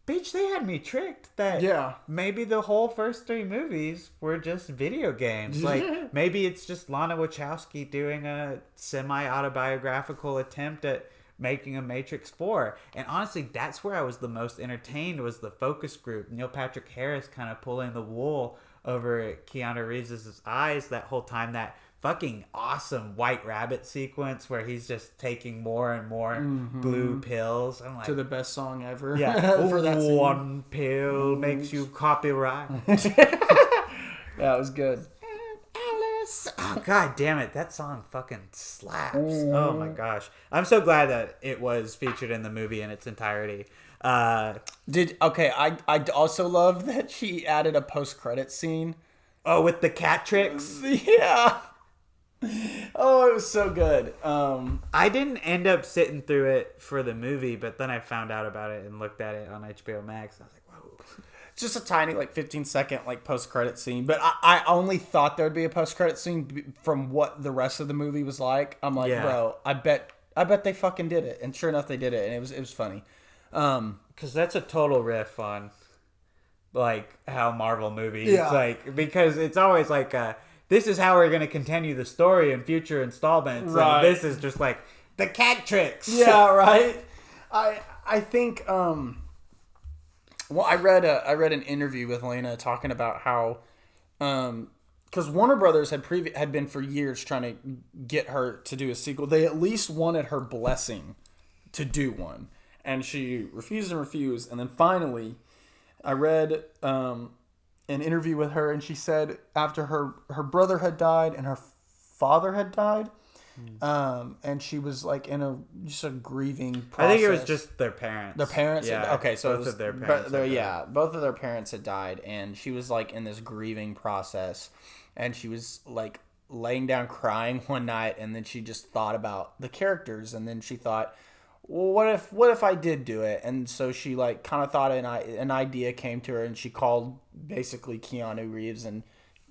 bitch, they had me tricked that maybe the whole first 3 movies were just video games. Like, maybe it's just Lana Wachowski doing a semi-autobiographical attempt at making a Matrix 4. And honestly, that's where I was the most entertained, was the focus group. Neil Patrick Harris kind of pulling the wool over Keanu Reeves' eyes that whole time. That fucking awesome White Rabbit sequence where he's just taking more and more blue pills. I'm like,
to the best song ever.
yeah,
for that scene.
one pill makes you copyright.
That was good.
Alice. Oh, God damn it. That song fucking slaps. Oh my gosh. I'm so glad that it was featured in the movie in its entirety.
I also love that she added a post-credit scene.
Oh, with the cat tricks?
Yeah. Oh, it was so good.
I didn't end up sitting through it for the movie, but then I found out about it and looked at it on HBO Max. I was like, whoa.
Just a tiny 15-second post-credit scene, but I only thought there would be a post-credit scene from what the rest of the movie was like. I'm like, bro, I bet they fucking did it, and sure enough they did it, and it was funny.
Because that's a total riff on how Marvel movies because it's always like this is how we're going to continue the story in future installments,
right.
And this is just like the cat tricks.
Yeah, right. I think I read an interview with Lena talking about how because Warner Brothers had been for years trying to get her to do a sequel. They at least wanted her blessing to do one, and she refused, and then finally I read an interview with her, and she said after her brother had died and her father had died, and she was in just a grieving process.
I think it was just their parents.
Their parents?
Yeah.
Okay, so
both of their parents.
Both of their parents had died, and she was in this grieving process, and she was laying down crying one night, and then she just thought about the characters, and then she thought, well, what if I did do it? And so she kind of thought an idea came to her, and she called basically Keanu Reeves and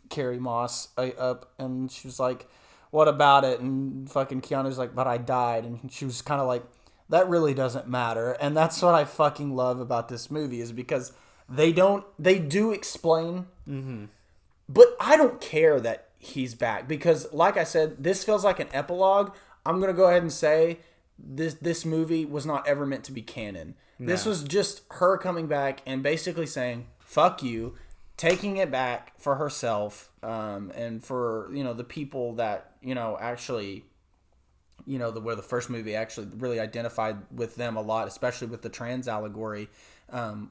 Carrie Moss up, and she was like, what about it? And fucking Keanu's like, but I died. And she was kind of like, that really doesn't matter. And that's what I fucking love about this movie, is because they do explain, but I don't care that he's back, because like I said, this feels like an epilogue. I'm going to go ahead and say this movie was not ever meant to be canon. No. This was just her coming back and basically saying, fuck you, taking it back for herself, and for, the people that, actually, where the first movie actually really identified with them a lot, especially with the trans allegory,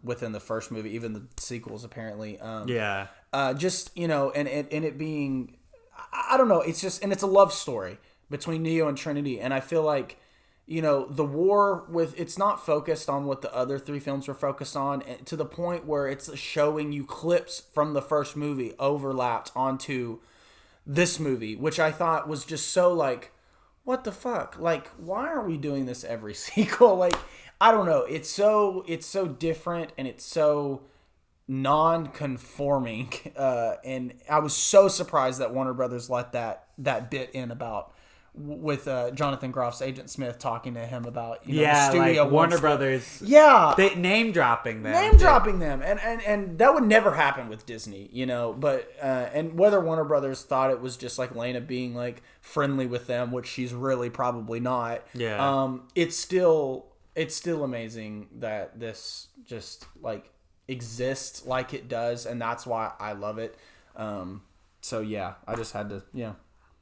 within the first movie, even the sequels apparently. Just, and it being, I don't know, it's just, and it's a love story between Neo and Trinity, and I feel like, the war it's not focused on what the other three films were focused on, to the point where it's showing you clips from the first movie overlapped onto this movie, which I thought was just so what the fuck? Why are we doing this every sequel? I don't know. It's so different, and it's so non-conforming, and I was so surprised that Warner Brothers let that bit in about with Jonathan Groff's Agent Smith talking to him about the studio
Warner Brothers, they name dropping them,
and that would never happen with Disney, but and whether Warner Brothers thought it was just Lena being friendly with them, which she's really probably not, it's still amazing that this just exists like it does, and that's why I love it. So yeah, I just had to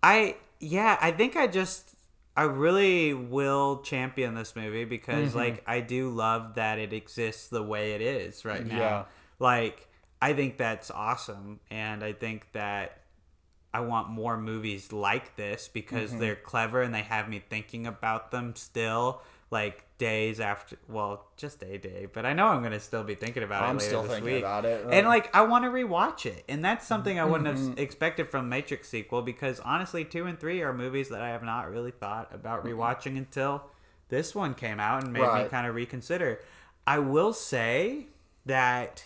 I think I really will champion this movie because I do love that it exists the way it is right now. I think that's awesome, and I think that I want more movies like this because they're clever and they have me thinking about them still, days after, well, just a day, but I know I'm going to still be thinking about it later this week. I'm still thinking about it. Right? And I want to rewatch it. And that's something I wouldn't have expected from Matrix sequel, because honestly 2 and 3 are movies that I have not really thought about rewatching until this one came out and made me kind of reconsider. I will say that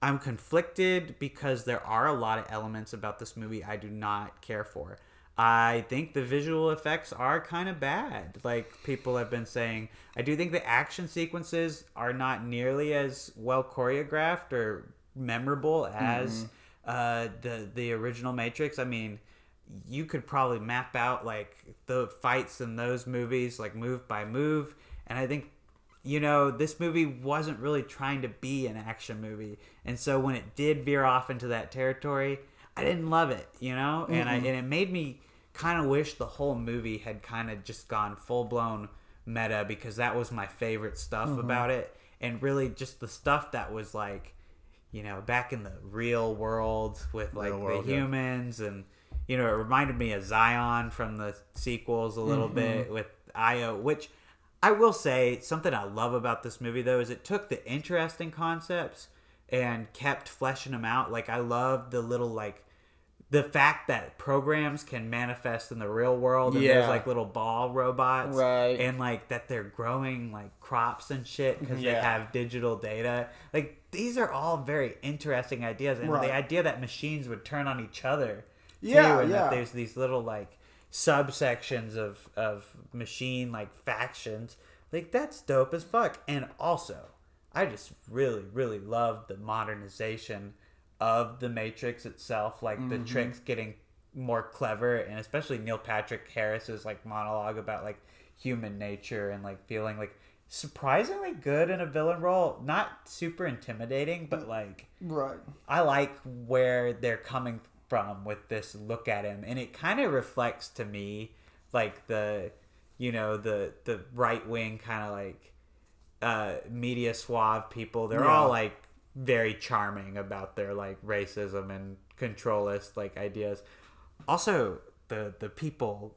I'm conflicted because there are a lot of elements about this movie I do not care for. I think the visual effects are kind of bad, people have been saying. I do think the action sequences are not nearly as well choreographed or memorable as the original Matrix. I mean, you could probably map out the fights in those movies move by move, and I think this movie wasn't really trying to be an action movie, and so when it did veer off into that territory, I didn't love it, and it made me kind of wish the whole movie had kind of just gone full-blown meta, because that was my favorite stuff about it. And really just the stuff that was like, you know, back in the real world with like the humans, and you know, it reminded me of Zion from the sequels a little bit with Io, which I will say something I love about this movie though is it took the interesting concepts and kept fleshing them out. Like I love the little like the fact that programs can manifest in the real world, and there's like little ball robots,
right?
And like that they're growing like crops and shit because they have digital data. Like these are all very interesting ideas, and the idea that machines would turn on each other, and that there's these little like subsections of machine like factions, like that's dope as fuck. And also, I just really love the modernization of the Matrix itself, like the tricks getting more clever, and especially Neil Patrick Harris's like monologue about like human nature and like feeling like surprisingly good in a villain role. Not super intimidating, but like I like where they're coming from with this look at him, and it kind of reflects to me like the, you know, the right wing kind of like media suave people. They're all like very charming about their like racism and controlist like ideas. Also, the people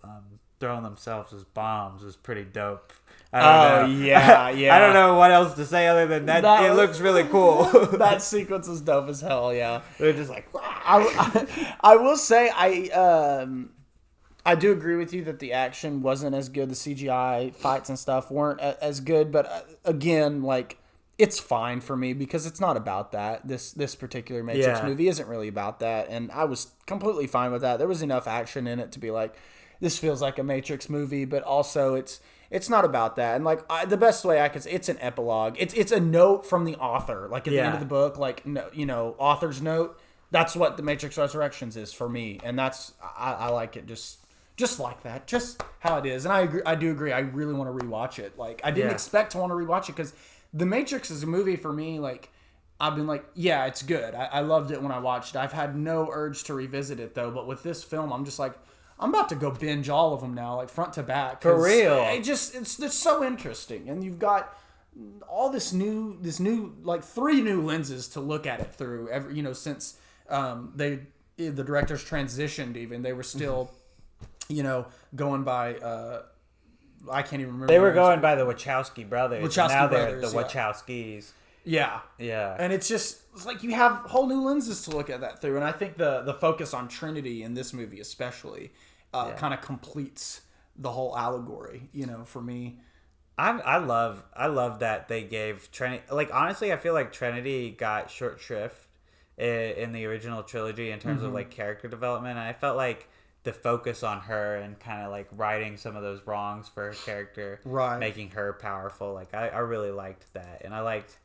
throwing themselves as bombs is pretty dope. I don't know. I don't know what else to say other than that. It looks really cool.
That sequence is dope as hell. Yeah,
they're just like.
I will say I do agree with you that the action wasn't as good. The CGI fights and stuff weren't as good. But again, like. It's fine for me because it's not about that. This particular Matrix movie isn't really about that, and I was completely fine with that. There was enough action in it to be like, this feels like a Matrix movie, but also it's not about that. And like the best way I could say, it's an epilogue. It's a note from the author, like at the end of the book, like no, you know, author's note. That's what the Matrix Resurrections is for me, and that's I like it just like that, just how it is. And I do agree. I really want to rewatch it. Like I didn't expect to want to rewatch it because. The Matrix is a movie for me, like, I've been like, yeah, it's good. I loved it when I watched it. I've had no urge to revisit it, though. But with this film, I'm just like, I'm about to go binge all of them now, like, front to back.
For real.
It's so interesting. And you've got all this new, like, 3 new lenses to look at it through. You know, since the directors transitioned even, they were still, you know, going by... I can't even remember.
They were going by the Wachowski brothers. Now they're the
yeah.
Wachowskis.
Yeah.
Yeah.
And it's like you have whole new lenses to look at that through. And I think the focus on Trinity in this movie especially kind of completes the whole allegory, you know, for me.
I love that they gave Trinity... Like, honestly, I feel like Trinity got short shrift in the original trilogy in terms of, like, character development. And I felt like... the focus on her and kind of like righting some of those wrongs for her character, making her powerful. Like I really liked that, and I liked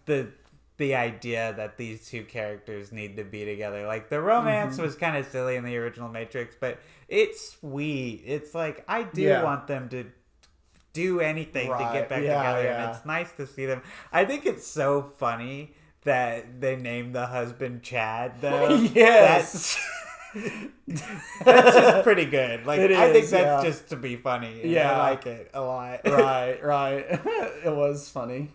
the idea that these two characters need to be together. Like the romance was kind of silly in the original Matrix, but it's sweet. It's like I do want them to do anything to get back together, and it's nice to see them. I think it's so funny that they named the husband Chad though.
Yes.
That's just pretty good. Like I think that's just to be funny.
Yeah,
I like it a lot.
Right. It was funny.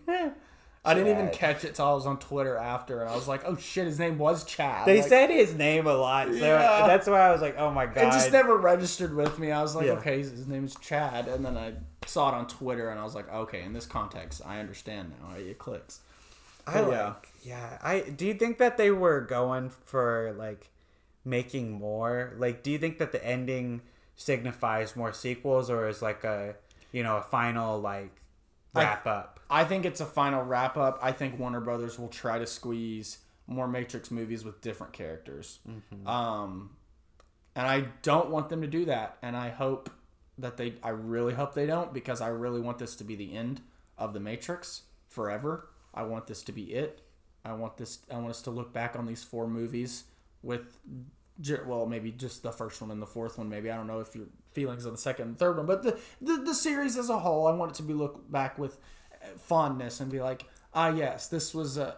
I didn't even catch it till I was on Twitter after, and I was like, "Oh shit, his name was Chad."
They said his name a lot, so that's why I was like, "Oh my god!"
It just never registered with me. I was like, "Okay, his name is Chad," and then I saw it on Twitter, and I was like, "Okay, in this context, I understand now." It clicks.
Do you think that they were going for like? Making more? Like, do you think that the ending signifies more sequels, or is like a final like wrap up?
I think it's a final wrap up. I think Warner Brothers will try to squeeze more Matrix movies with different characters. And I don't want them to do that, and I really hope they don't, because I really want this to be the end of the Matrix forever. I want this to be it. I want us to look back on these 4 movies with, well, maybe just the first one and the 4th one, maybe. I don't know if your feelings on the second and third one, but the series as a whole, I want it to be looked back with fondness and be like, yes, this was
that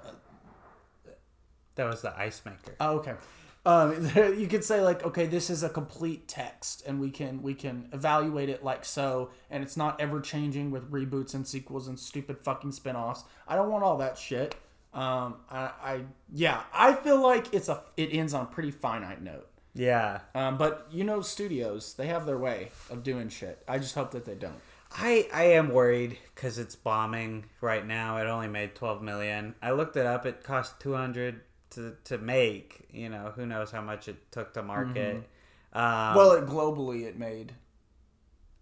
was the ice maker.
Oh, okay. You could say like, okay, this is a complete text, and we can evaluate it like so, and it's not ever changing with reboots and sequels and stupid fucking spinoffs. I don't want all that shit. I feel like it ends on a pretty finite note.
Yeah.
But studios, they have their way of doing shit. I just hope that they don't.
I am worried because it's bombing right now. It only made $12 million. I looked it up. It cost $200 to make. Who knows how much it took to market.
Mm-hmm. Globally it made.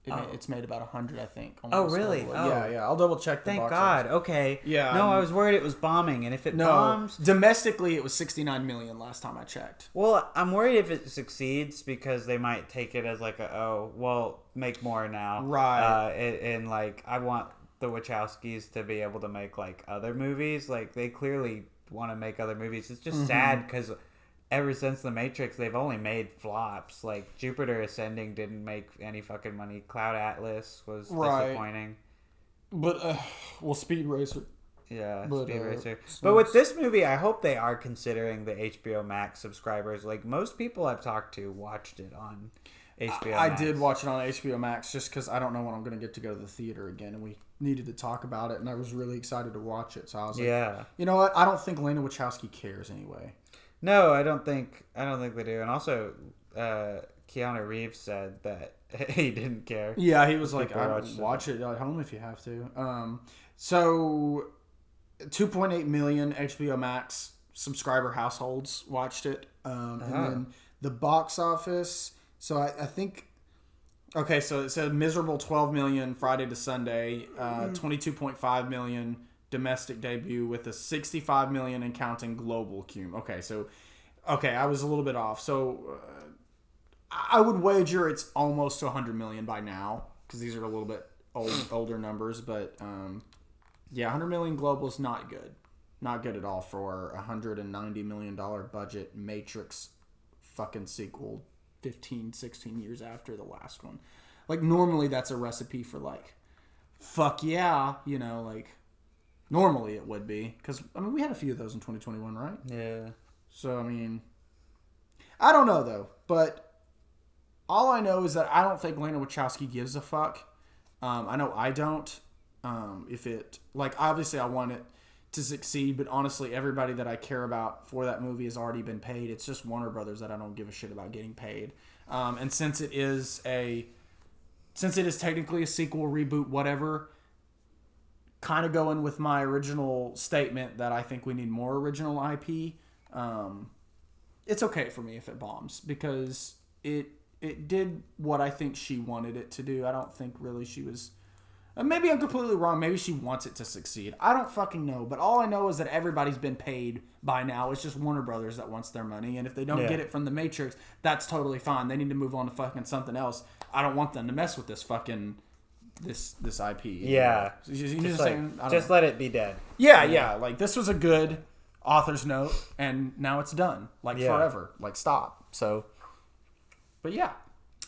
It's made about 100, I think.
Oh, really?
Yeah. I'll double check.
Thank God. Okay.
Yeah.
No, I was worried it was bombing, and if it bombs,
domestically it was 69 million last time I checked.
Well, I'm worried if it succeeds because they might take it as like make more now,
right?
And like I want the Wachowskis to be able to make like other movies. Like they clearly want to make other movies. It's just sad because ever since The Matrix, they've only made flops. Like, Jupiter Ascending didn't make any fucking money. Cloud Atlas was disappointing.
But, Speed Racer.
Yeah, Speed Racer. But with this movie, I hope they are considering the HBO Max subscribers. Like, most people I've talked to watched it on HBO Max.
I did watch it on HBO Max just because I don't know when I'm going to get to go to the theater again. And we needed to talk about it, and I was really excited to watch it. So I was like, you know what? I don't think Lana Wachowski cares anyway.
No, I don't think they do. And also, Keanu Reeves said that he didn't care.
Yeah, he was like, watch it at home if you have to. So 2.8 million HBO Max subscriber households watched it. And then the box office. So I think, okay, so it said miserable 12 million Friday to Sunday, 22.5 million domestic debut with a 65 million and counting global cum. Okay, I was a little bit off. So I would wager it's almost to 100 million by now because these are a little bit older numbers. But 100 million global is not good. Not good at all for a $190 million budget Matrix fucking sequel 15, 16 years after the last one. Like, normally that's a recipe for like, fuck yeah, like... Normally it would be. Because, we had a few of those in 2021, right?
Yeah.
So, I don't know, though. But all I know is that I don't think Lana Wachowski gives a fuck. I know I don't. Obviously I want it to succeed. But honestly, everybody that I care about for that movie has already been paid. It's just Warner Brothers that I don't give a shit about getting paid. And since it is technically a sequel, reboot, whatever... kind of going with my original statement that I think we need more original IP. It's okay for me if it bombs because it did what I think she wanted it to do. I don't think really she was... maybe I'm completely wrong. Maybe she wants it to succeed. I don't fucking know. But all I know is that everybody's been paid by now. It's just Warner Brothers that wants their money. And if they don't get it from The Matrix, that's totally fine. They need to move on to fucking something else. I don't want them to mess with this fucking... This IP.
Yeah. Just let it be dead.
Yeah. Like, this was a good author's note, and now it's done. Like, forever. Like, stop. So, but yeah.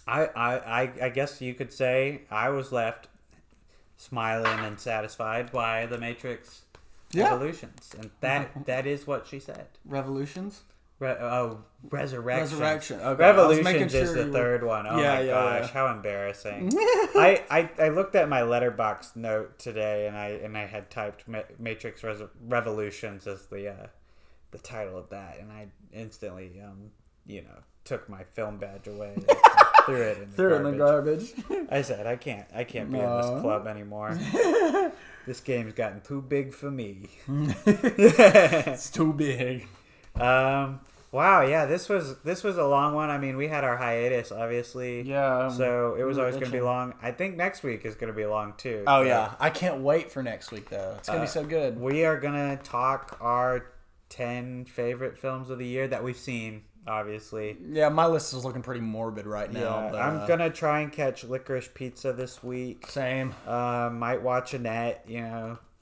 I guess you could say I was left smiling and satisfied by The Matrix Revolutions. And that is what she said.
Revolutions?
Resurrection.
Okay.
Revolutions is the third one. Oh my gosh, how embarrassing! I looked at my Letterboxd note today, and I had typed Matrix Revolutions as the title of that, and I instantly took my film badge away, and threw it in the garbage. I said I can't be in this club anymore. This game's gotten too big for me.
It's too big.
Wow, yeah, this was a long one. We had our hiatus, obviously.
Yeah.
So it was always going to be long. I think next week is going to be long too.
Oh yeah, I can't wait for next week though. It's going to be so good.
We are going to talk our 10 favorite films of the year that we've seen, obviously.
Yeah, my list is looking pretty morbid right now.
Yeah,
but,
I'm going to try and catch Licorice Pizza this week.
Same.
Might watch Annette,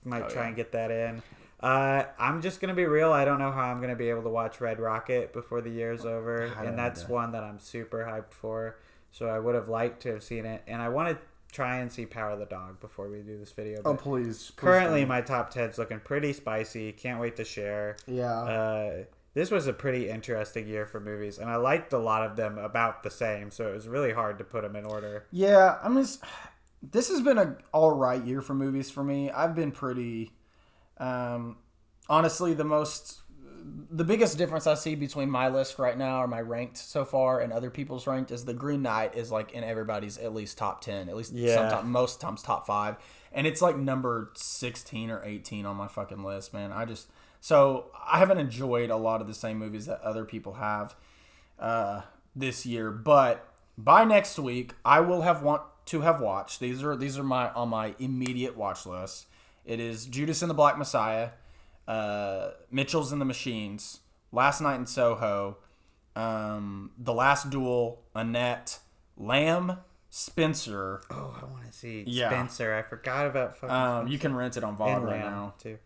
might try and get that in. I'm just going to be real. I don't know how I'm going to be able to watch Red Rocket before the year's over. And that's one that I'm super hyped for. So I would have liked to have seen it. And I want to try and see Power of the Dog before we do this video.
Oh, please.
Currently, my top 10's looking pretty spicy. Can't wait to share.
Yeah.
this was a pretty interesting year for movies, and I liked a lot of them about the same, so it was really hard to put them in order.
Yeah, I mean, this has been an all right year for movies for me. I've been pretty, honestly, the biggest difference I see between my list right now, or my ranked so far, and other people's ranked, is The Green Knight is like in everybody's at least top 10, at least most times top 5, and it's like number 16 or 18 on my fucking list, man. So I haven't enjoyed a lot of the same movies that other people have this year, but by next week I will have watched. These are on my immediate watch list. It is Judas and the Black Messiah, Mitchells and the Machines, Last Night in Soho, The Last Duel, Annette, Lamb, Spencer.
Oh, I want to see Spencer. I forgot about fucking
you can rent it on VOD right now
too.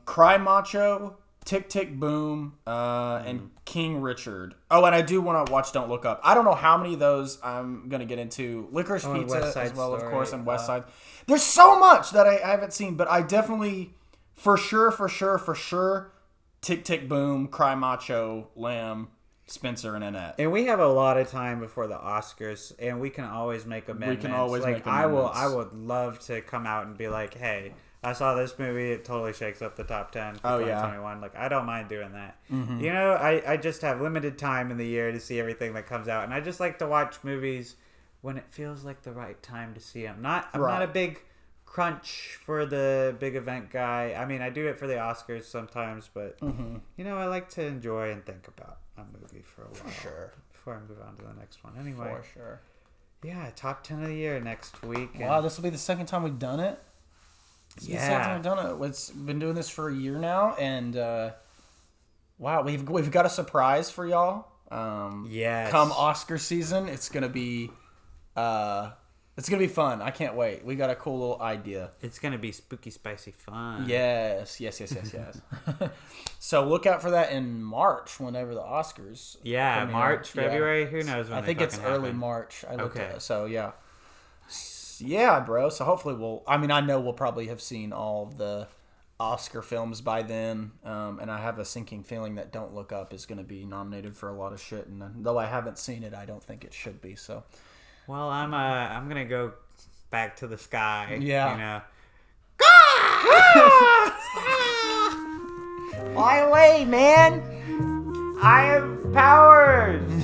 Cry Macho, Tick Tick Boom, and King Richard. Oh, and I do want to watch Don't Look Up. I don't know how many of those I'm going to get into. Licorice Pizza as well, of course, and West Side. There's so much that I haven't seen, but I definitely, for sure, Tick Tick Boom, Cry Macho, Lamb, Spencer, and Annette.
And we have a lot of time before the Oscars, and we can always make amendments. We can always make amendments. I would love to come out and be like, hey, I saw this movie. It totally shakes up the top 10 for 2021. Like, I don't mind doing that. Mm-hmm. You know, I just have limited time in the year to see everything that comes out. And I just like to watch movies when it feels like the right time to see them. I'm not a big crunch for the big event guy. I mean, I do it for the Oscars sometimes. But, you know, I like to enjoy and think about a movie for a while.
For sure.
Before I move on to the next one. Anyway.
For sure.
Yeah, top 10 of the year next week.
Wow, this will be the second time we've done it. I've done it. It's been doing this for a year now, and wow, we've got a surprise for y'all. Come Oscar season, it's gonna be fun. I can't wait. We got a cool little idea.
It's gonna be spooky, spicy fun.
Yes. So look out for that in March, whenever the Oscars.
Yeah, premiere. March, February. Who knows when?
I think it's early March. So yeah. Yeah, bro. So hopefully I know we'll probably have seen all of the Oscar films by then. And I have a sinking feeling that Don't Look Up is going to be nominated for a lot of shit. And though I haven't seen it, I don't think it should be. So,
well, I'm going to go back to the sky.
Yeah.
You know.
Fly away, man. I have powers.